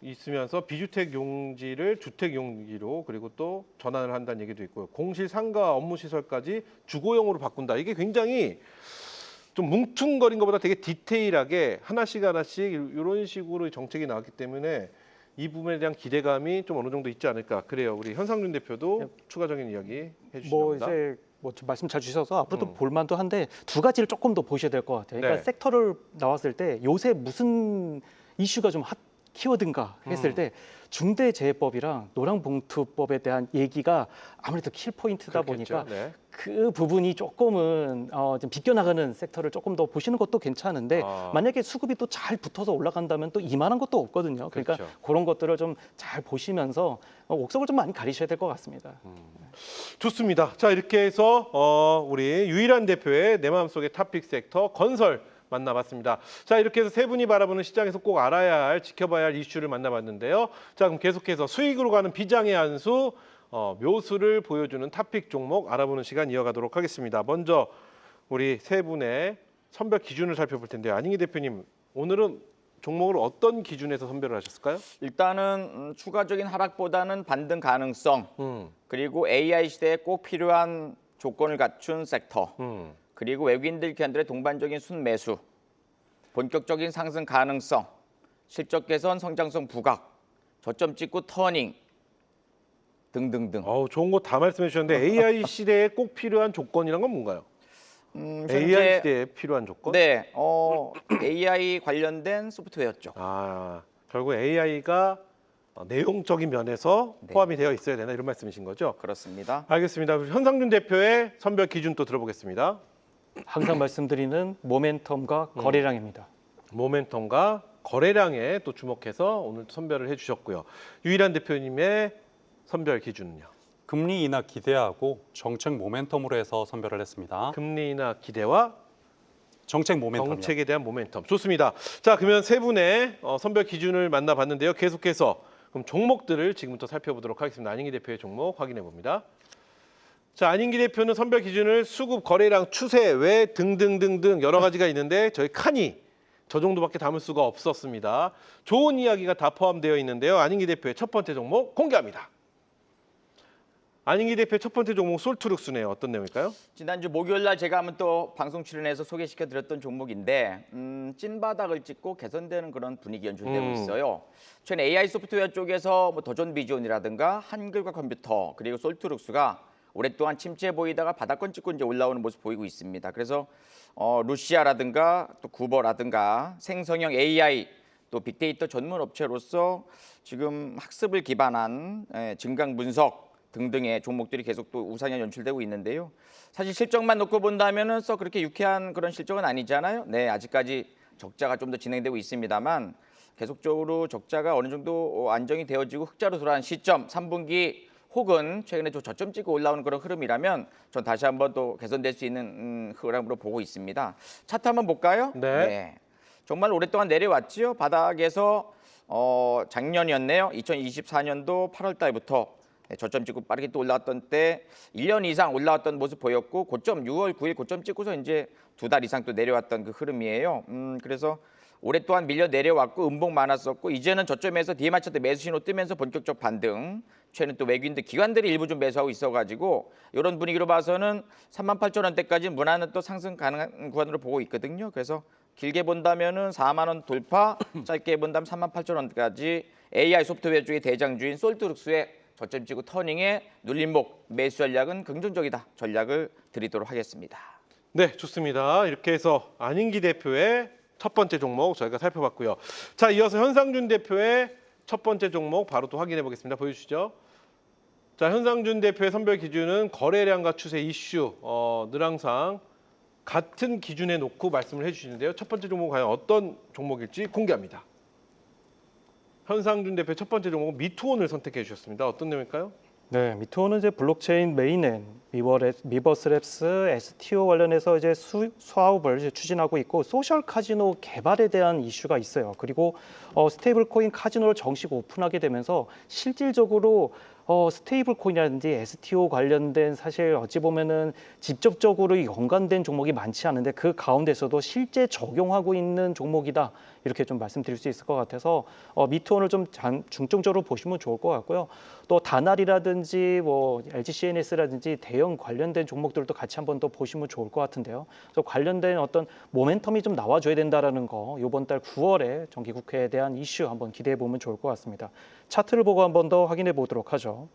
있으면서 비주택 용지를 주택 용지로 그리고 또 전환을 한다는 얘기도 있고요. 공실 상가 업무 시설까지 주거용으로 바꾼다. 이게 굉장히 좀 뭉퉁거린 것보다 되게 디테일하게 하나씩 이런 식으로 정책이 나왔기 때문에 이 부분에 대한 기대감이 좀 어느 정도 있지 않을까. 그래요. 우리 현상준 대표도 추가적인 이야기 해주시기 뭐 바랍니다. 이제 좀 말씀 잘 주셔서 앞으로도 볼만도 한데 두 가지를 조금 더 보셔야 될 것 같아요. 그러니까 네. 섹터를 나왔을 때 요새 무슨 이슈가 좀 핫 키워든가 했을 때 중대재해법이랑 노란봉투법에 대한 얘기가 아무래도 킬 포인트다 그렇겠죠. 보니까 네. 그 부분이 조금은 좀 비껴나가는 섹터를 조금 더 보시는 것도 괜찮은데 만약에 수급이 또 잘 붙어서 올라간다면 또 이만한 것도 없거든요. 그러니까 그렇죠. 그런 것들을 좀 잘 보시면서 옥석을 좀 많이 가리셔야 될 것 같습니다. 좋습니다. 자, 이렇게 해서 우리 유일한 대표의 내 마음속의 탑픽 섹터 건설 만나봤습니다. 자, 이렇게 해서 세 분이 바라보는 시장에서 꼭 알아야 할, 지켜봐야 할 이슈를 만나봤는데요. 자, 그럼 계속해서 수익으로 가는 비장의 한 수, 묘수를 보여주는 탑픽 종목 알아보는 시간 이어가도록 하겠습니다. 먼저 우리 세 분의 선별 기준을 살펴볼 텐데요. 안인기 대표님, 오늘은 종목을 어떤 기준에서 선별을 하셨을까요? 일단은 추가적인 하락보다는 반등 가능성, 그리고 AI 시대에 꼭 필요한 조건을 갖춘 섹터, 그리고 외국인들 기관들의 동반적인 순매수, 본격적인 상승 가능성, 실적 개선, 성장성 부각, 저점 찍고 터닝 등등등. 좋은 거 다 말씀해 주셨는데 AI 시대에 꼭 필요한 조건이란 건 뭔가요? AI 현재 시대에 필요한 조건? 네, AI 관련된 소프트웨어 쪽. 결국 AI가 내용적인 면에서 네. 포함이 되어 있어야 되나 이런 말씀이신 거죠? 그렇습니다. 알겠습니다. 현상준 대표의 선별 기준 또 들어보겠습니다. 항상 말씀드리는 모멘텀과 거래량입니다. 모멘텀과 거래량에 또 주목해서 오늘 선별을 해주셨고요. 유일한 대표님의 선별 기준은요? 금리 인하 기대하고 정책 모멘텀으로 해서 선별을 했습니다. 금리 인하 기대와 정책 모멘텀이요. 정책에 대한 모멘텀. 좋습니다. 자, 그러면 세 분의 선별 기준을 만나봤는데요. 계속해서 그럼 종목들을 지금부터 살펴보도록 하겠습니다. 안인기 대표의 종목 확인해 봅니다. 자, 안인기 대표는 선별 기준을 수급, 거래량, 추세, 외 등등등등 여러 가지가 있는데 저희 칸이 저 정도밖에 담을 수가 없었습니다. 좋은 이야기가 다 포함되어 있는데요. 안인기 대표의 첫 번째 종목 공개합니다. 안인기 대표의 첫 번째 종목 솔트룩스네요. 어떤 내용일까요? 지난주 목요일 날 제가 한번 또 방송 출연해서 소개시켜 드렸던 종목인데 찐바닥을 찍고 개선되는 그런 분위기 연출되고 있어요. 최근 AI 소프트웨어 쪽에서 뭐 더존 비전이라든가 한글과 컴퓨터 그리고 솔트룩스가 오랫동안 침체 보이다가 바닥권 찍고 이제 올라오는 모습 보이고 있습니다. 그래서 루시아라든가 또 구버라든가 생성형 AI 또 빅데이터 전문 업체로서 지금 학습을 기반한 증강 분석 등등의 종목들이 계속 또 우상향 연출되고 있는데요. 사실 실적만 놓고 본다면은 썩 그렇게 유쾌한 그런 실적은 아니잖아요. 네, 아직까지 적자가 좀 더 진행되고 있습니다만 계속적으로 적자가 어느 정도 안정이 되어지고 흑자로 돌아간 시점 3분기 혹은 최근에 좀 저점 찍고 올라오는 그런 흐름이라면 전 다시 한번 또 개선될 수 있는 흐름으로 보고 있습니다. 차트 한번 볼까요? 네. 정말 오랫동안 내려왔지요. 바닥에서 작년이었네요. 2024년도 8월 달부터 저점 찍고 빠르게 또 올라왔던 때 1년 이상 올라왔던 모습 보였고 고점 6월 9일 고점 찍고서 이제 2달 이상 또 내려왔던 그 흐름이에요. 그래서 오랫동안 밀려 내려왔고 음봉 많았었고 이제는 저점에서 DMI 차트 매수 신호 뜨면서 본격적 반등. 최근 또 외국인들 기관들이 일부 좀 매수하고 있어가지고 이런 분위기로 봐서는 38,000원대까지 무난한 또 상승 가능한 구간으로 보고 있거든요. 그래서 길게 본다면은 4만 원 돌파, 짧게 본다면 38,000원까지 AI 소프트웨어 쪽의 대장주인 솔트룩스의 저점 찍고 터닝의 눌림목 매수 전략은 긍정적이다 전략을 드리도록 하겠습니다. 네, 좋습니다. 이렇게 해서 안인기 대표의 첫 번째 종목 저희가 살펴봤고요. 자, 이어서 현상준 대표의 첫 번째 종목 바로 또 확인해 보겠습니다. 보여주시죠. 자, 현상준 대표의 선별 기준은 거래량과 추세 이슈 늘 항상 같은 기준에 놓고 말씀을 해주시는데요. 첫 번째 종목은 과연 어떤 종목일지 공개합니다. 현상준 대표의 첫 번째 종목은 미투온을 선택해 주셨습니다. 어떤 내용일까요? 네, 미투온은 이제 블록체인 메인넷, 미버스랩스, STO 관련해서 이제 사업을 이제 추진하고 있고 소셜 카지노 개발에 대한 이슈가 있어요. 그리고 스테이블 코인 카지노를 정식 오픈하게 되면서 실질적으로 스테이블 코인이라든지 STO 관련된 사실 어찌 보면은 직접적으로 연관된 종목이 많지 않은데 그 가운데서도 실제 적용하고 있는 종목이다. 이렇게 좀 말씀드릴 수 있을 것 같아서 미투온을 좀 중점적으로 보시면 좋을 것 같고요. 또 다날이라든지 뭐 LGCNS라든지 대형 관련된 종목들도 같이 한번 더 보시면 좋을 것 같은데요. 또 관련된 어떤 모멘텀이 좀 나와줘야 된다라는 거 이번 달 9월에 정기국회에 대한 이슈 한번 기대해 보면 좋을 것 같습니다. 차트를 보고 한번 더 확인해 보도록 하죠.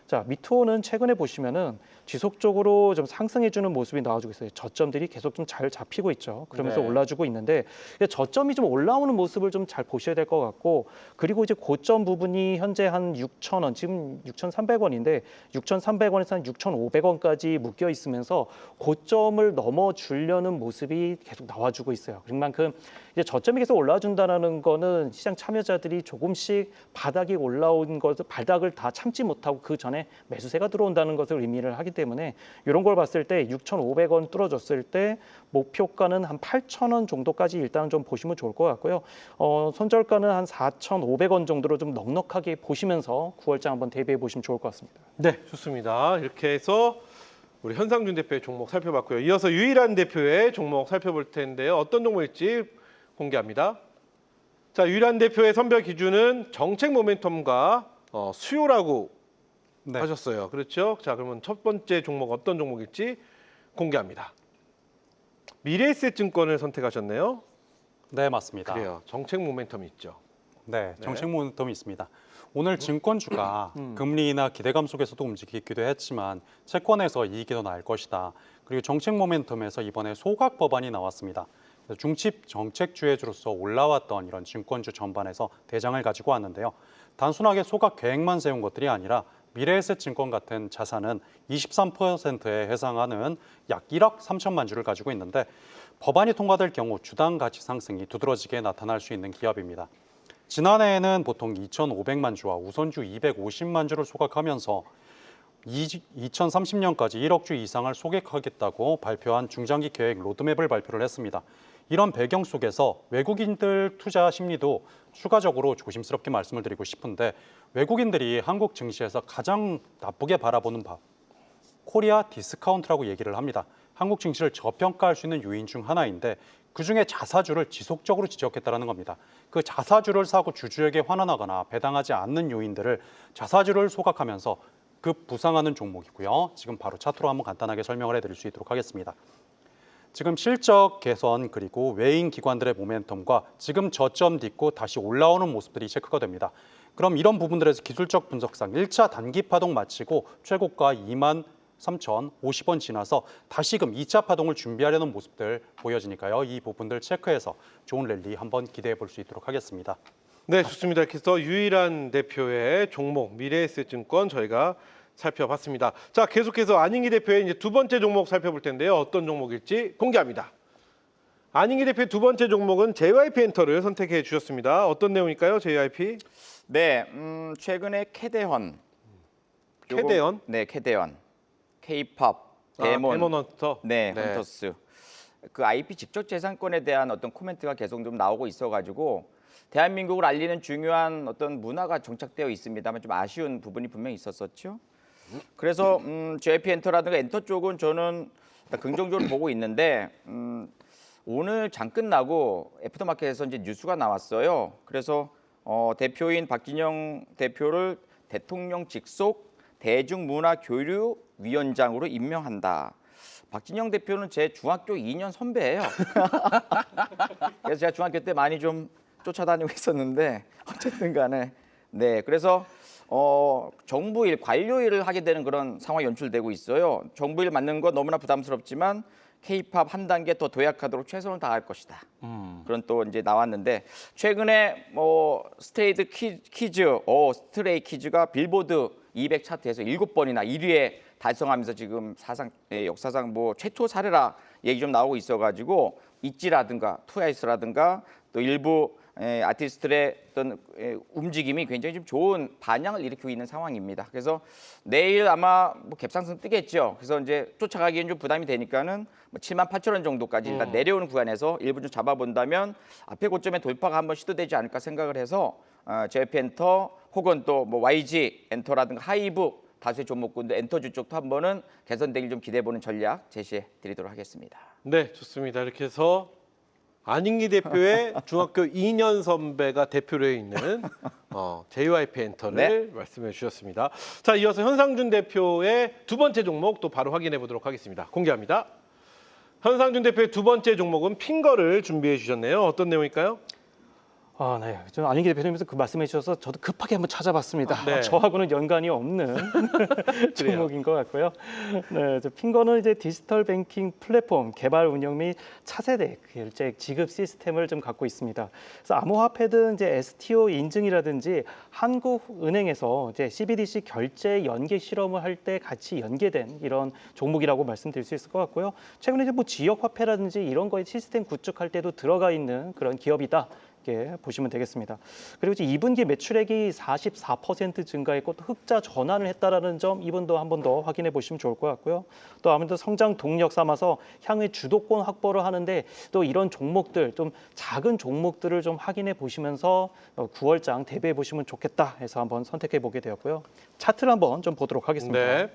자, 미투온은 최근에 보시면은 지속적으로 좀 상승해주는 모습이 나와주고 있어요. 저점들이 계속 좀 잘 잡히고 있죠. 그러면서 네. 올라주고 있는데 저점이 좀 올라오는 모습을 좀 잘 보셔야 될 것 같고 그리고 이제 고점 부분이 현재 한 6,000원, 지금 6,300원인데 6,300원에서 한 6,500원까지 묶여 있으면서 고점을 넘어주려는 모습이 계속 나와주고 있어요. 그만큼 이제 저점이 계속 올라준다는 거는 시장 참여자들이 조금씩 바닥이 올라온 것을 바닥을 다 참지 못하고 그 전에 매수세가 들어온다는 것을 의미를 하기 때문에 이런 걸 봤을 때 6,500원 뚫어줬을 때 목표가는 한 8,000원 정도까지 일단은 좀 보시면 좋을 것 같고요. 손절가는 한 4,500원 정도로 좀 넉넉하게 보시면서 9월장 한번 대비해 보시면 좋을 것 같습니다. 네, 좋습니다. 이렇게 해서 우리 현상준 대표의 종목 살펴봤고요. 이어서 유일한 대표의 종목 살펴볼 텐데요. 어떤 종목일지 공개합니다. 자, 유일한 대표의 선별 기준은 정책 모멘텀과 수요라고 네. 하셨어요. 그렇죠? 자, 그러면 첫 번째 종목 어떤 종목일지 공개합니다. 미래에셋증권을 선택하셨네요. 네, 맞습니다. 그래요. 정책 모멘텀이 있죠. 네, 정책 모멘텀이 있습니다. 오늘 증권주가 금리나 기대감 속에서도 움직이기도 했지만 채권에서 이익이 더 나을 것이다. 그리고 정책 모멘텀에서 이번에 소각 법안이 나왔습니다. 중칩 정책주의주로서 올라왔던 이런 증권주 전반에서 대장을 가지고 왔는데요. 단순하게 소각 계획만 세운 것들이 아니라 미래에셋증권 같은 자산은 23%에 해당하는 약 1억 3천만 주를 가지고 있는데 법안이 통과될 경우 주당 가치 상승이 두드러지게 나타날 수 있는 기업입니다. 지난해에는 보통 2,500만 주와 우선주 250만 주를 소각하면서 2030년까지 1억 주 이상을 소각하겠다고 발표한 중장기 계획 로드맵을 발표를 했습니다. 이런 배경 속에서 외국인들 투자 심리도 추가적으로 조심스럽게 말씀을 드리고 싶은데 외국인들이 한국 증시에서 가장 나쁘게 바라보는 바 코리아 디스카운트라고 얘기를 합니다. 한국 증시를 저평가할 수 있는 요인 중 하나인데 그중에 자사주를 지속적으로 지적했다는 겁니다. 그 자사주를 사고 주주에게 환원하거나 배당하지 않는 요인들을 자사주를 소각하면서 급부상하는 종목이고요. 지금 바로 차트로 한번 간단하게 설명을 해드릴 수 있도록 하겠습니다. 지금 실적 개선 그리고 외인 기관들의 모멘텀과 지금 저점 딛고 다시 올라오는 모습들이 체크가 됩니다. 그럼 이런 부분들에서 기술적 분석상 1차 단기 파동 마치고 최고가 3,050원 지나서 다시금 2차 파동을 준비하려는 모습들 보여지니까요. 이 부분들 체크해서 좋은 랠리 한번 기대해 볼 수 있도록 하겠습니다. 네, 좋습니다. 그래서 유일한 대표의 종목 미래에셋증권 저희가 살펴봤습니다. 자, 계속해서 안인기 대표의 이제 두 번째 종목 살펴볼 텐데요. 어떤 종목일지 공개합니다. 안인기 대표의 두 번째 종목은 JYP엔터를 선택해 주셨습니다. 어떤 내용일까요, JYP? 네, 최근에 캐대헌. 캐대헌? 네, 캐대헌. K-팝, 데몬. 데몬 헌터. 네, 헌터스. 그 IP 직접 재산권에 대한 어떤 코멘트가 계속 좀 나오고 있어가지고 대한민국을 알리는 중요한 어떤 문화가 정착되어 있습니다만 좀 아쉬운 부분이 분명히 있었었죠. 그래서 JYP 엔터라든가 엔터 쪽은 저는 긍정적으로 보고 있는데 오늘 장 끝나고 애프터마켓에서 이제 뉴스가 나왔어요. 그래서 대표인 박진영 대표를 대통령 직속 대중문화교류위원장으로 임명한다. 박진영 대표는 제 중학교 2년 선배예요. 그래서 제가 중학교 때 많이 좀 쫓아다니고 있었는데 어쨌든 간에 네, 그래서 정부 일, 관료 일을 하게 되는 그런 상황이 연출되고 있어요. 정부 일 맡는 거 너무나 부담스럽지만 K-팝 한 단계 더 도약하도록 최선을 다할 것이다. 그런 또 이제 나왔는데 최근에 스트레이 키즈가 빌보드 200 차트에서 7번이나 1위에 달성하면서 지금 역사상 최초 사례라 얘기 좀 나오고 있어가지고 있지라든가 트와이스라든가 또 일부 아티스트들의 어떤 움직임이 굉장히 좀 좋은 반향을 일으키고 있는 상황입니다. 그래서 내일 아마 갭상승 뜨겠죠. 그래서 이제 쫓아가기엔 좀 부담이 되니까는 78,000원 정도까지 일단 내려오는 구간에서 일부 좀 잡아본다면 앞에 고점에 돌파가 한번 시도되지 않을까 생각을 해서 JYP 엔터 혹은 또 YG 엔터라든가 하이브 다수의 종목군들 엔터주 쪽도 한번은 개선되길 좀 기대해보는 전략 제시해 드리도록 하겠습니다. 네, 좋습니다. 이렇게 해서 안인기 대표의 중학교 2년 선배가 대표로 있는 JYP 엔터를 말씀해 주셨습니다. 자, 이어서 현상준 대표의 두 번째 종목 또 바로 확인해 보도록 하겠습니다. 공개합니다. 현상준 대표의 두 번째 종목은 핑거를 준비해 주셨네요. 어떤 내용일까요? 네. 좀 안인기 대표님께서 그 말씀해 주셔서 저도 급하게 한번 찾아봤습니다. 네. 저하고는 연관이 없는 종목인 것 같고요. 네, 핑거는 이제 디지털 뱅킹 플랫폼 개발 운영 및 차세대 결제 지급 시스템을 좀 갖고 있습니다. 그래서 암호화폐든 이제 STO 인증이라든지 한국은행에서 이제 CBDC 결제 연계 실험을 할 때 같이 연계된 이런 종목이라고 말씀드릴 수 있을 것 같고요. 최근에 이제 지역 화폐라든지 이런 거에 시스템 구축할 때도 들어가 있는 그런 기업이다. 이렇게 보시면 되겠습니다. 그리고 이제 2분기 매출액이 44% 증가했고 또 흑자 전환을 했다라는 점 이분도 한 번 더 확인해 보시면 좋을 것 같고요. 또 아무래도 성장 동력 삼아서 향후에 주도권 확보를 하는데 또 이런 종목들 좀 작은 종목들을 좀 확인해 보시면서 9월장 대비해 보시면 좋겠다 해서 한번 선택해 보게 되었고요. 차트를 한번 좀 보도록 하겠습니다. 네.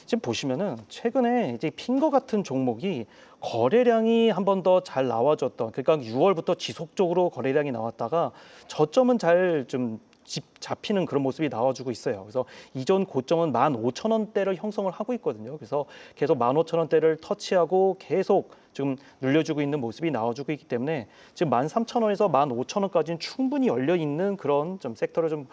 지금 보시면은 최근에 이제 핑거 같은 종목이 거래량이 한 번 더 잘 나와줬던, 그러니까 6월부터 지속적으로 거래량이 나왔다가 저점은 잘 좀 잡히는 그런 모습이 나와주고 있어요. 그래서 이전 고점은 15,000원대를 형성을 하고 있거든요. 그래서 계속 15,000원대를 터치하고 계속 지금 눌려주고 있는 모습이 나와주고 있기 때문에 지금 13,000원에서 15,000원까지는 충분히 열려 있는 그런 좀 섹터를 좀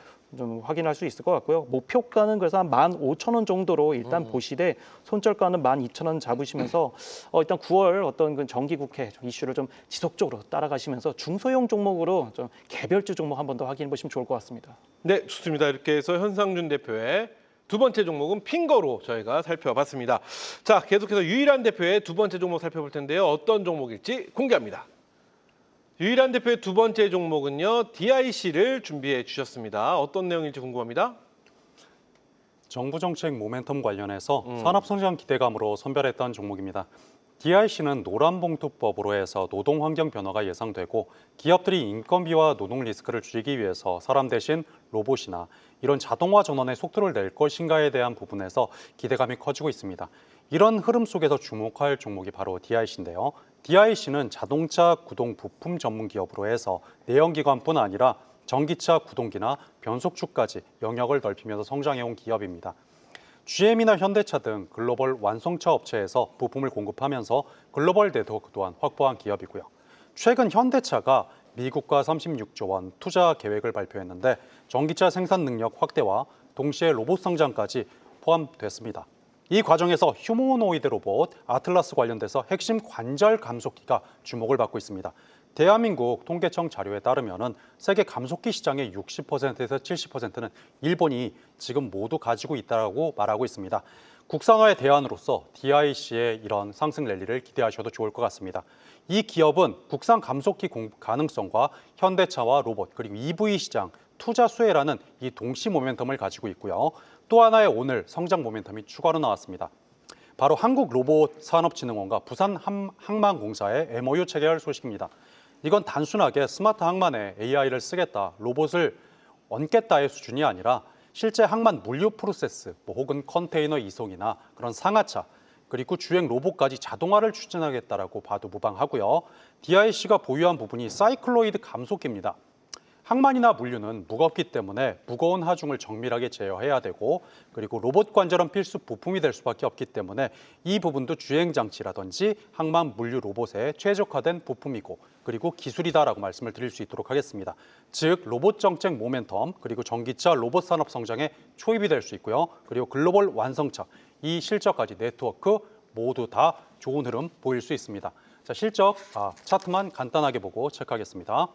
확인할 수 있을 것 같고요. 목표가는 그래서 한 15,000원 정도로 일단 보시되 손절가는 12,000원 잡으시면서 일단 9월 어떤 그 정기국회 이슈를 좀 지속적으로 따라가시면서 중소형 종목으로 좀 개별주 종목 한 번 더 확인해 보시면 좋을 것 같습니다. 네, 좋습니다. 이렇게 해서 현상준 대표의 두 번째 종목은 핑거로 저희가 살펴봤습니다. 자, 계속해서 유일한 대표의 두 번째 종목 살펴볼 텐데요. 어떤 종목일지 공개합니다. 유일한 대표의 두 번째 종목은요, DIC를 준비해 주셨습니다. 어떤 내용일지 궁금합니다. 정부 정책 모멘텀 관련해서 산업 성장 기대감으로 선별했던 종목입니다. DIC는 노란봉투법으로 해서 노동 환경 변화가 예상되고 기업들이 인건비와 노동 리스크를 줄이기 위해서 사람 대신 로봇이나 이런 자동화 전환에 속도를 낼 것인가에 대한 부분에서 기대감이 커지고 있습니다. 이런 흐름 속에서 주목할 종목이 바로 DIC인데요. DIC는 자동차 구동 부품 전문 기업으로 해서 내연기관뿐 아니라 전기차 구동기나 변속축까지 영역을 넓히면서 성장해온 기업입니다. GM이나 현대차 등 글로벌 완성차 업체에서 부품을 공급하면서 글로벌 네트워크 또한 확보한 기업이고요. 최근 현대차가 미국과 36조 원 투자 계획을 발표했는데 전기차 생산 능력 확대와 동시에 로봇 성장까지 포함됐습니다. 이 과정에서 휴머노이드 로봇 아틀라스 관련돼서 핵심 관절 감속기가 주목을 받고 있습니다. 대한민국 통계청 자료에 따르면 세계 감속기 시장의 60%에서 70%는 일본이 지금 모두 가지고 있다고 말하고 있습니다. 국산화의 대안으로서 DIC의 이런 상승 랠리를 기대하셔도 좋을 것 같습니다. 이 기업은 국산 감속기 가능성과 현대차와 로봇 그리고 EV 시장 투자 수혜라는 이 동시 모멘텀을 가지고 있고요. 또 하나의 오늘 성장 모멘텀이 추가로 나왔습니다. 바로 한국로봇산업진흥원과 부산항만공사의 MOU 체결 소식입니다. 이건 단순하게 스마트 항만에 AI를 쓰겠다, 로봇을 얹겠다의 수준이 아니라 실제 항만 물류 프로세스, 혹은 컨테이너 이송이나 그런 상하차, 그리고 주행 로봇까지 자동화를 추진하겠다라고 봐도 무방하고요. DIC가 보유한 부분이 사이클로이드 감속기입니다. 항만이나 물류는 무겁기 때문에 무거운 하중을 정밀하게 제어해야 되고 그리고 로봇 관절은 필수 부품이 될 수밖에 없기 때문에 이 부분도 주행 장치라든지 항만 물류 로봇에 최적화된 부품이고 그리고 기술이다라고 말씀을 드릴 수 있도록 하겠습니다. 즉 로봇 정책 모멘텀 그리고 전기차 로봇 산업 성장에 초입이 될 수 있고요. 그리고 글로벌 완성차 이 실적까지 네트워크 모두 다 좋은 흐름 보일 수 있습니다. 자, 실적 차트만 간단하게 보고 체크하겠습니다.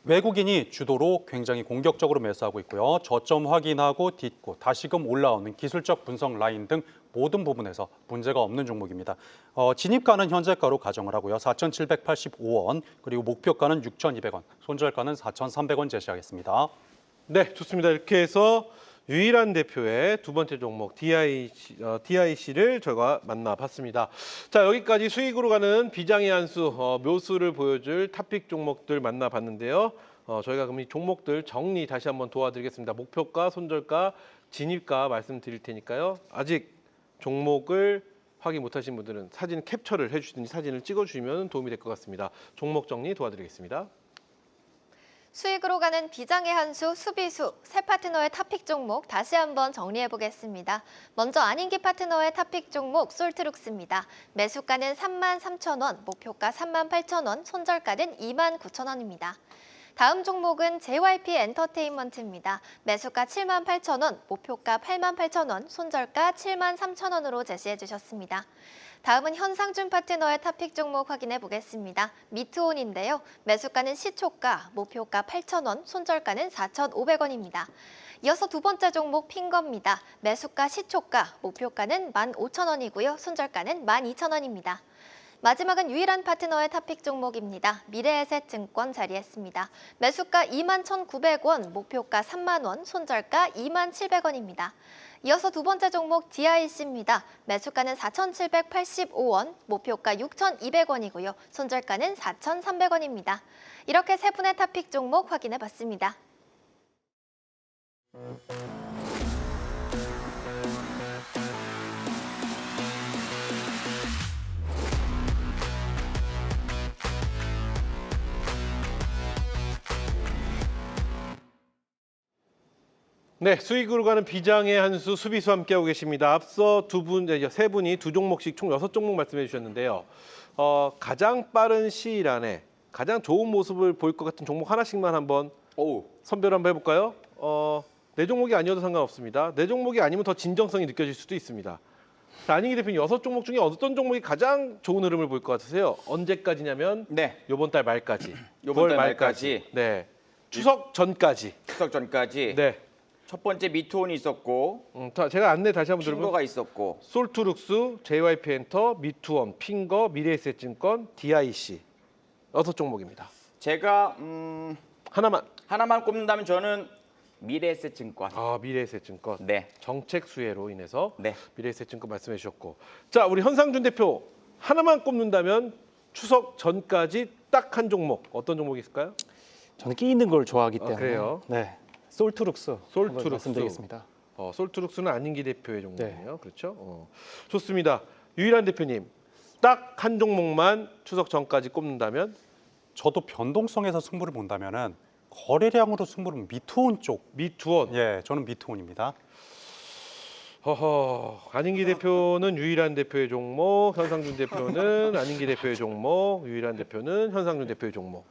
외국인이 주도로 굉장히 공격적으로 매수하고 있고요. 저점 확인하고 딛고 다시금 올라오는 기술적 분석 라인 등 모든 부분에서 문제가 없는 종목입니다. 진입가는 현재가로 가정을 하고요. 4,785원 그리고 목표가는 6,200원, 손절가는 4,300원 제시하겠습니다. 네, 좋습니다. 이렇게 해서 유일한 대표의 두 번째 종목 DIC를 저희가 만나봤습니다. 자, 여기까지 수익으로 가는 비장의 한수, 묘수를 보여줄 탑픽 종목들 만나봤는데요. 저희가 그럼 이 종목들 정리 다시 한번 도와드리겠습니다. 목표가, 손절가, 진입가 말씀드릴 테니까요. 아직 종목을 확인 못하신 분들은 사진 캡처를 해주시든지 사진을 찍어주시면 도움이 될 것 같습니다. 종목 정리 도와드리겠습니다. 수익으로 가는 비장의 한수, 수비수, 새 파트너의 탑픽 종목 다시 한번 정리해 보겠습니다. 먼저 안인기 파트너의 탑픽 종목 솔트룩스입니다. 매수가는 33,000원, 목표가 38,000원, 손절가는 29,000원입니다. 다음 종목은 JYP 엔터테인먼트입니다. 매수가 78,000원, 목표가 88,000원, 손절가 73,000원으로 제시해 주셨습니다. 다음은 현상준 파트너의 탑픽 종목 확인해 보겠습니다. 미트온인데요. 매수가는 시초가, 목표가 8,000원, 손절가는 4,500원입니다. 이어서 두 번째 종목 핑거입니다. 매수가 시초가, 목표가는 15,000원이고요. 손절가는 12,000원입니다. 마지막은 유일한 파트너의 탑픽 종목입니다. 미래에셋증권 자리했습니다. 매수가 21,900원, 목표가 3만원, 손절가 27,000원입니다. 이어서 두 번째 종목 DIC입니다. 매수가는 4,785원, 목표가 6,200원이고요. 손절가는 4,300원입니다. 이렇게 세 분의 탑픽 종목 확인해 봤습니다. 네, 수익으로 가는 비장의 한수 수비수 함께하고 계십니다. 앞서 세 분이 두 종목씩 총 6종목 말씀해 주셨는데요. 가장 빠른 시일 안에 가장 좋은 모습을 보일 것 같은 종목 하나씩만 한번 선별 한번 해볼까요? 네 종목이 아니어도 상관없습니다. 네 종목이 아니면 더 진정성이 느껴질 수도 있습니다. 자, 안인기 대표님 6종목 중에 어떤 종목이 가장 좋은 흐름을 보일 것 같으세요? 언제까지냐면 네. 이번 달 말까지. 요번 달 말까지. 네. 추석 전까지. 추석 전까지. 네. 첫 번째 미트온이 있었고 제가 안내 다시 한번 드리면 핑거가 있었고 솔트룩스, JYP 엔터, 미투원, 핑거, 미래에셋증권, DIC 6종목입니다. 제가 하나만 꼽는다면 저는 미래에셋증권. 미래에셋증권. 네. 정책 수혜로 인해서 네. 미래에셋증권 말씀해 주셨고. 자, 우리 현상준 대표 하나만 꼽는다면 추석 전까지 딱 한 종목 어떤 종목이 있을까요? 저는 끼 있는 걸 좋아하기 때문에. 그래요? 네. 솔트룩스. 솔트룩스. 말씀드리겠습니다. 솔트룩스는 안인기 대표의 종목이네요. 그렇죠? 좋습니다. 유일한 대표님 딱 한 종목만 추석 전까지 꼽는다면? 저도 변동성에서 승부를 본다면은 거래량으로 승부는 미투온 쪽. 미투원. 예, 저는 미투온입니다. 안인기 대표는 유일한 대표의 종목, 현상준 대표는 안인기 대표의 종목, 유일한 대표는 현상준 대표의 종목.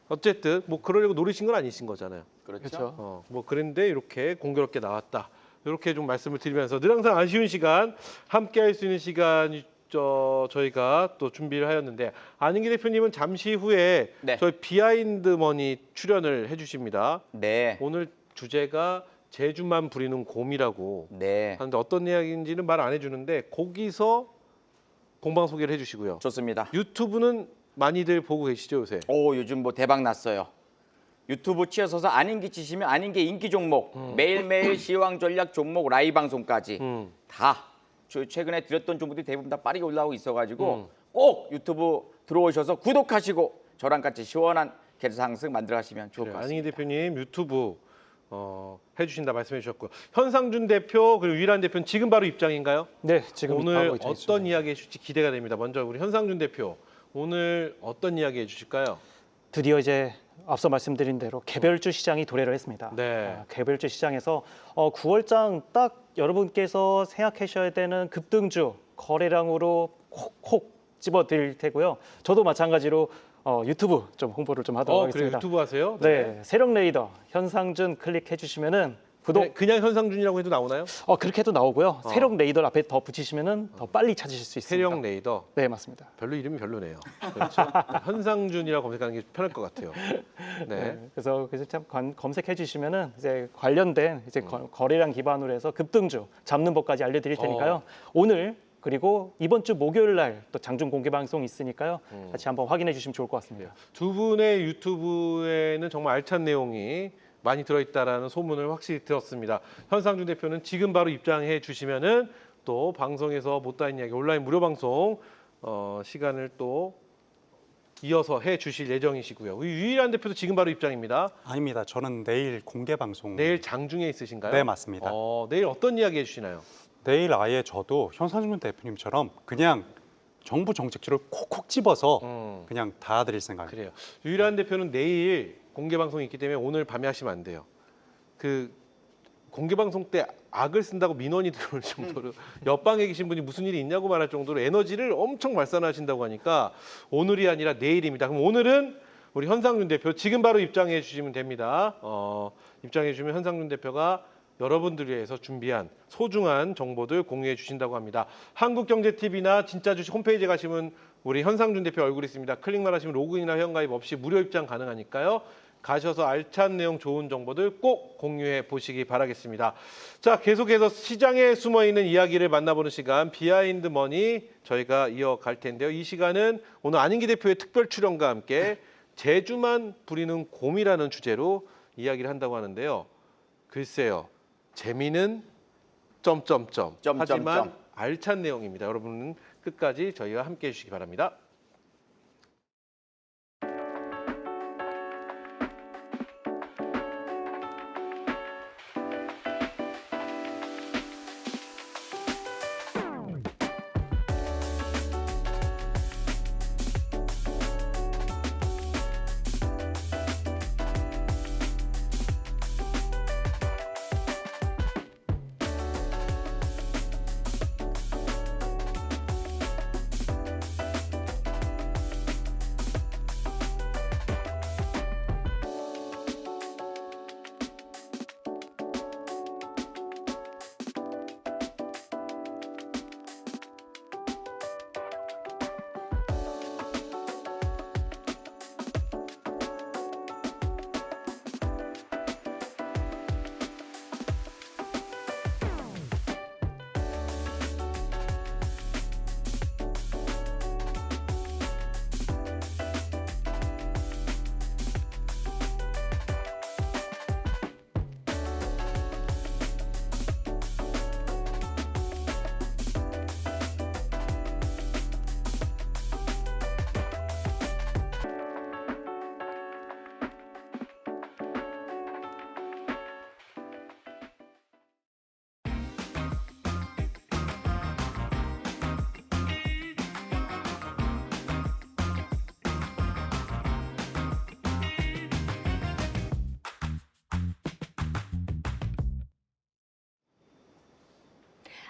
어쨌든 뭐 그러려고 노리신 건 아니신 거잖아요. 그렇죠. 뭐 그런데 이렇게 공교롭게 나왔다. 이렇게 좀 말씀을 드리면서 늘 항상 아쉬운 시간, 함께 할 수 있는 시간 저희가 또 준비를 하였는데 안인기 대표님은 잠시 후에 네. 저희 비하인드 머니 출연을 해주십니다. 네. 오늘 주제가 재주만 부리는 곰이라고 네. 하는데 어떤 이야기인지는 말 안 해주는데 거기서 공방 소개를 해주시고요. 좋습니다. 유튜브는 많이들 보고 계시죠 요새? 오, 요즘 뭐 대박 났어요. 유튜브 치어서서 안인기 치시면 안인기 인기 종목 매일매일 시황 전략 종목 라이브 방송까지 다 최근에 드렸던 종목들이 대부분 다 빠르게 올라오고 있어가지고 꼭 유튜브 들어오셔서 구독하시고 저랑 같이 시원한 계좌 상승 만들어 가시면 좋을 것 같습니다. 안인기 대표님 유튜브 해주신다 말씀해 주셨고 현상준 대표 그리고 유일한 대표는 지금 바로 입장인가요? 네, 지금 오늘 바로 이제 어떤 이야기 해주실지 기대가 됩니다. 먼저 우리 현상준 대표 오늘 어떤 이야기 해주실까요? 드디어 이제 앞서 말씀드린 대로 개별주 시장이 도래를 했습니다. 네. 개별주 시장에서 9월장 딱 여러분께서 생각하셔야 되는 급등주 거래량으로 콕콕 집어드릴 테고요. 저도 마찬가지로 유튜브 좀 홍보를 좀 하도록 그래요? 하겠습니다. 유튜브 하세요? 네, 세력 레이더 현상준 클릭해 주시면은 구독 네, 그냥 현상준이라고 해도 나오나요? 그렇게 해도 나오고요. 세력 레이더 앞에 더 붙이시면은 더 빨리 찾으실 수 있습니다. 세력 레이더. 네, 맞습니다. 별로 이름이 별로네요. 그렇죠? 현상준이라고 검색하는 게 편할 것 같아요. 네. 네, 그래서 참 검색해 주시면은 이제 관련된 이제 거래량 기반으로 해서 급등주 잡는 법까지 알려드릴 테니까요. 오늘 그리고 이번 주 목요일 날 또 장중 공개 방송 있으니까요. 같이 한번 확인해 주시면 좋을 것 같습니다. 두 분의 유튜브에는 정말 알찬 내용이 많이 들어있다라는 소문을 확실히 들었습니다. 현상준 대표는 지금 바로 입장해 주시면은 또 방송에서 못다한 이야기 온라인 무료 방송 시간을 또 이어서 해 주실 예정이시고요. 우리 유일한 대표도 지금 바로 입장입니다. 아닙니다. 저는 내일 공개 방송. 내일 장중에 있으신가요? 네, 맞습니다. 내일 어떤 이야기 해주시나요? 내일 아예 저도 현상준 대표님처럼 그냥 정부 정책지를 콕콕 집어서 그냥 다 드릴 생각입니다. 그래요. 유일한 대표는 내일 공개 방송이 있기 때문에 오늘 밤에 하시면 안 돼요. 그 공개 방송 때 악을 쓴다고 민원이 들어올 정도로 옆방에 계신 분이 무슨 일이 있냐고 말할 정도로 에너지를 엄청 발산하신다고 하니까 오늘이 아니라 내일입니다. 그럼 오늘은 우리 현상준 대표 지금 바로 입장해 주시면 됩니다. 입장해 주시면 현상준 대표가 여러분들을 위해서 준비한 소중한 정보들 공유해 주신다고 합니다. 한국경제TV나 진짜 주식 홈페이지에 가시면 우리 현상준 대표 얼굴이 있습니다. 클릭만 하시면 로그인이나 회원가입 없이 무료 입장 가능하니까요. 가셔서 알찬 내용 좋은 정보들 꼭 공유해 보시기 바라겠습니다. 자, 계속해서 시장에 숨어있는 이야기를 만나보는 시간 비하인드 머니 저희가 이어갈 텐데요. 이 시간은 오늘 안인기 대표의 특별 출연과 함께 재주만 부리는 곰이라는 주제로 이야기를 한다고 하는데요. 글쎄요. 재미는 점점점. 하지만 알찬 내용입니다. 여러분은 끝까지 저희와 함께해 주시기 바랍니다.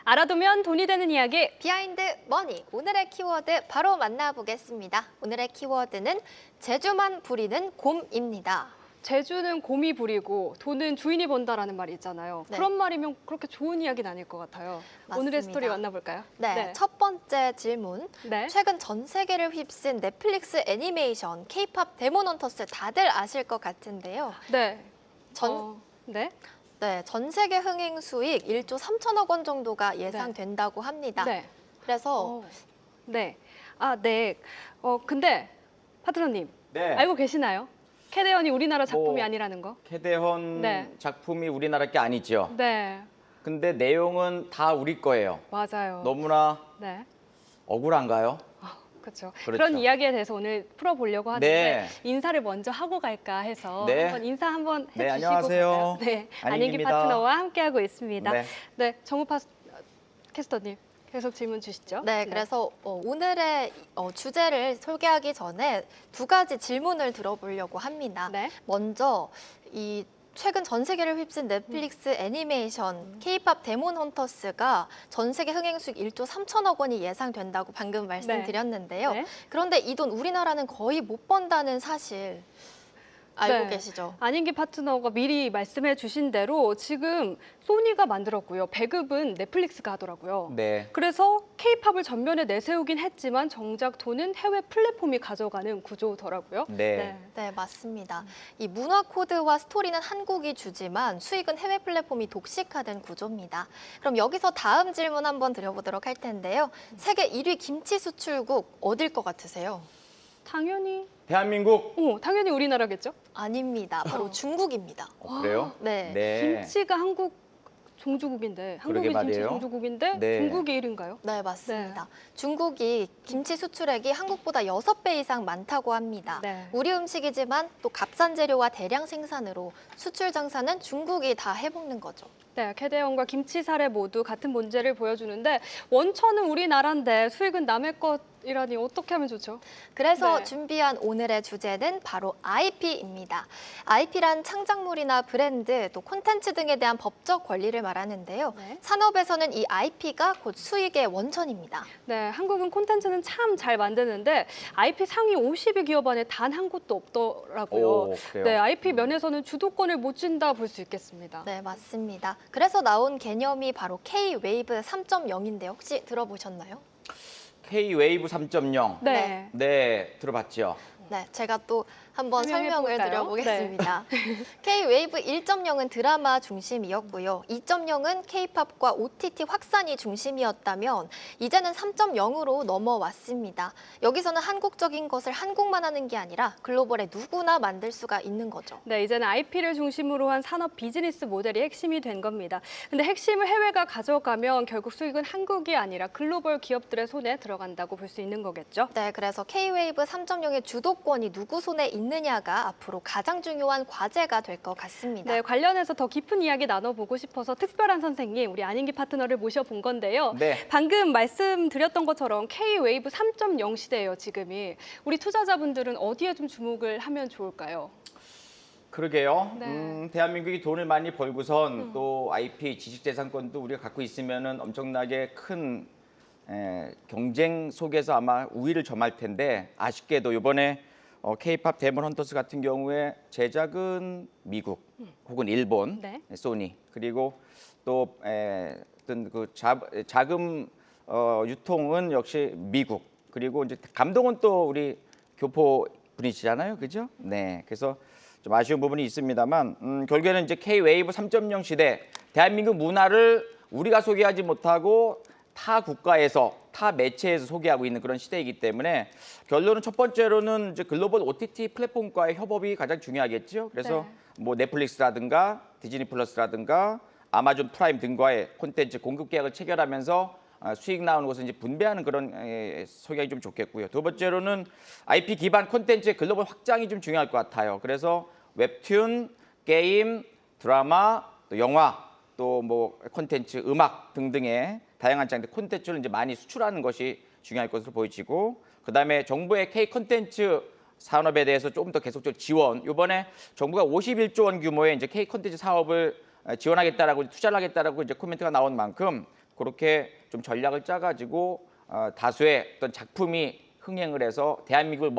알아두면 돈이 되는 이야기. 비하인드 머니 오늘의 키워드 바로 만나보겠습니다. 오늘의 키워드는 재주만 부리는 곰입니다. 제주는 곰이 부리고 돈은 주인이 번다라는 말이 있잖아요. 네. 그런 말이면 그렇게 좋은 이야기는 아닐 것 같아요. 오늘의 맞습니다. 스토리 만나볼까요? 네, 첫 번째 질문. 네. 최근 전 세계를 휩쓴 넷플릭스 애니메이션 K-팝 데몬 헌터스 다들 아실 것 같은데요. 네. 전, 네. 네, 전 세계 흥행 수익 1조 3천억 원 정도가 예상된다고 합니다. 네. 그래서 네. 아, 네. 근데 파트너님 네. 알고 계시나요? 캐대언이 우리나라 작품이 뭐, 아니라는 거? 캐대헌 네. 작품이 우리나라 게 아니죠. 네. 근데 내용은 다 우리 거예요. 맞아요. 너무나 네. 억울한가요? 그렇죠. 그렇죠. 그런 이야기에 대해서 오늘 풀어보려고 하는데 네. 인사를 먼저 하고 갈까 해서 네. 한번 인사 한번 해주시고 네, 안녕하세요. 갈까요? 네, 안익기 안익기입니다. 파트너와 함께하고 있습니다. 네. 네, 정우 캐스터님 계속 질문 주시죠. 네, 그래서 오늘의 주제를 소개하기 전에 두 가지 질문을 들어보려고 합니다. 네. 먼저 이 최근 전 세계를 휩쓴 넷플릭스 애니메이션 K-팝 데몬 헌터스가 전 세계 흥행 수익 1조 3천억 원이 예상된다고 방금 말씀드렸는데요. 네. 그런데 이 돈 우리나라는 거의 못 번다는 사실 알고 네. 계시죠? 안익기 파트너가 미리 말씀해 주신 대로 지금 소니가 만들었고요. 배급은 넷플릭스가 하더라고요. 네. 그래서 K-팝을 전면에 내세우긴 했지만 정작 돈은 해외 플랫폼이 가져가는 구조더라고요. 네. 네, 맞습니다. 이 문화 코드와 스토리는 한국이 주지만 수익은 해외 플랫폼이 독식화된 구조입니다. 그럼 여기서 다음 질문 한번 드려보도록 할 텐데요. 세계 1위 김치 수출국 어딜 것 같으세요? 당연히 대한민국. 당연히 우리나라겠죠. 아닙니다. 바로 중국입니다. 그래요? 네. 네. 김치가 한국 종주국인데 그러게 한국이 김치 말이에요. 종주국인데 네. 중국이 1위인가요? 네, 맞습니다. 중국이 김치 수출액이 한국보다 6배 이상 많다고 합니다. 네. 우리 음식이지만 또 값싼 재료와 대량 생산으로 수출 장사는 중국이 다 해먹는 거죠. 네, 캐대언과 김치 사례 모두 같은 문제를 보여주는데 원천은 우리나라인데 수익은 남의 것이라니 어떻게 하면 좋죠? 그래서 네. 준비한 오늘의 주제는 바로 IP입니다. IP란 창작물이나 브랜드, 또 콘텐츠 등에 대한 법적 권리를 말하는데요. 네. 산업에서는 이 IP가 곧 수익의 원천입니다. 네, 한국은 콘텐츠는 참 잘 만드는데 IP 상위 50위 기업 안에 단 한 곳도 없더라고요. 오, 그래요? 네, IP 면에서는 주도권을 못 쥔다 볼 수 있겠습니다. 네, 맞습니다. 그래서 나온 개념이 바로 K-웨이브 3.0인데 혹시 들어보셨나요? K-웨이브 3.0. 네. 네, 들어봤죠. 네, 제가 또 한번 설명해 설명을 볼까요? 드려보겠습니다. K-웨이브 1.0은 드라마 중심이었고요. 2.0은 K-팝과 OTT 확산이 중심이었다면 이제는 3.0으로 넘어왔습니다. 여기서는 한국적인 것을 한국만 하는 게 아니라 글로벌에 누구나 만들 수가 있는 거죠. 네, 이제는 IP를 중심으로 한 산업 비즈니스 모델이 핵심이 된 겁니다. 근데 핵심을 해외가 가져가면 결국 수익은 한국이 아니라 글로벌 기업들의 손에 들어간다고 볼 수 있는 거겠죠. 네, 그래서 K-웨이브 3.0의 주도권이 누구 손에 있느냐가 앞으로 가장 중요한 과제가 될 것 같습니다. 네, 관련해서 더 깊은 이야기 나눠보고 싶어서 특별한 선생님, 우리 안익기 파트너를 모셔본 건데요. 네. 방금 말씀드렸던 것처럼 K-웨이브 3.0 시대예요, 지금이. 우리 투자자분들은 어디에 좀 주목을 하면 좋을까요? 그러게요. 네. 대한민국이 돈을 많이 벌고선 또 IP 지식재산권도 우리가 갖고 있으면은 엄청나게 큰 경쟁 속에서 아마 우위를 점할 텐데 아쉽게도 이번에 K-팝 데몬 헌터스 같은 경우에 제작은 미국 혹은 일본 네. 소니 그리고 또 어떤 그 자금 유통은 역시 미국 그리고 이제 감독은 또 우리 교포 분이시잖아요, 그죠? 네, 그래서 좀 아쉬운 부분이 있습니다만 결국에는 이제 K-웨이브 3.0 시대 대한민국 문화를 우리가 소개하지 못하고 타 국가에서 타 매체에서 소개하고 있는 그런 시대이기 때문에 결론은 첫 번째로는 이제 글로벌 OTT 플랫폼과의 협업이 가장 중요하겠죠. 그래서 뭐 넷플릭스라든가 디즈니 플러스라든가 아마존 프라임 등과의 콘텐츠 공급 계약을 체결하면서 수익 나오는 것을 이제 분배하는 그런 소개가 좀 좋겠고요. 두 번째로는 IP 기반 콘텐츠의 글로벌 확장이 좀 중요할 것 같아요. 그래서 웹툰, 게임, 드라마, 또 영화, 또 뭐 콘텐츠, 음악 등등의 다양한 장르 콘텐츠를 이제 많이 수출하는 것이 중요할 것으로 보이지고 그다음에 정부의 K 콘텐츠 산업에 대해서 조금 더 계속적으로 지원. 이번에 정부가 51조 원 규모의 이제 K 콘텐츠 사업을 지원하겠다라고 투자를 하겠다라고 이제 코멘트가 나온 만큼 그렇게 좀 전략을 짜가지고 다수의 어떤 작품이 흥행을 해서 대한민국을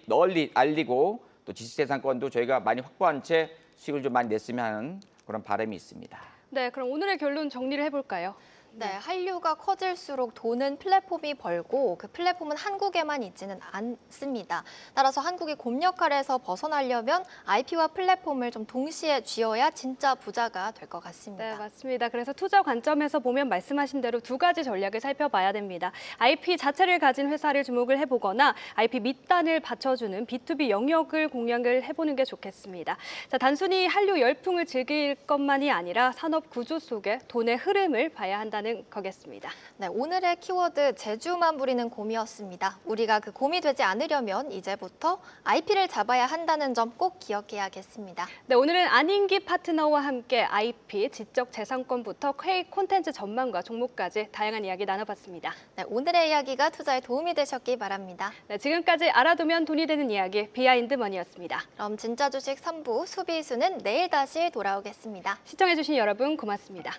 널리 알리고 또 지식재산권도 저희가 많이 확보한 채 수익을 좀 많이 냈으면 하는 그런 바람이 있습니다. 네, 그럼 오늘의 결론 정리를 해볼까요? 네, 한류가 커질수록 돈은 플랫폼이 벌고 그 플랫폼은 한국에만 있지는 않습니다. 따라서 한국이 곰 역할에서 벗어나려면 IP와 플랫폼을 좀 동시에 쥐어야 진짜 부자가 될 것 같습니다. 네, 맞습니다. 그래서 투자 관점에서 보면 말씀하신 대로 두 가지 전략을 살펴봐야 됩니다. IP 자체를 가진 회사를 주목을 해보거나 IP 밑단을 받쳐주는 B2B 영역을 공략을 해보는 게 좋겠습니다. 자, 단순히 한류 열풍을 즐길 것만이 아니라 산업 구조 속에 돈의 흐름을 봐야 한다는 거겠습니다. 네, 오늘의 키워드 제주만 부리는 곰이었습니다. 우리가 그 곰이 되지 않으려면 이제부터 IP를 잡아야 한다는 점 꼭 기억해야겠습니다. 네, 오늘은 안인기 파트너와 함께 IP, 지적재산권부터 K 콘텐츠 전망과 종목까지 다양한 이야기 나눠봤습니다. 네, 오늘의 이야기가 투자에 도움이 되셨기 바랍니다. 네, 지금까지 알아두면 돈이 되는 이야기 비하인드 머니였습니다. 그럼 진짜 주식 3부 수비수는 내일 다시 돌아오겠습니다. 시청해주신 여러분 고맙습니다.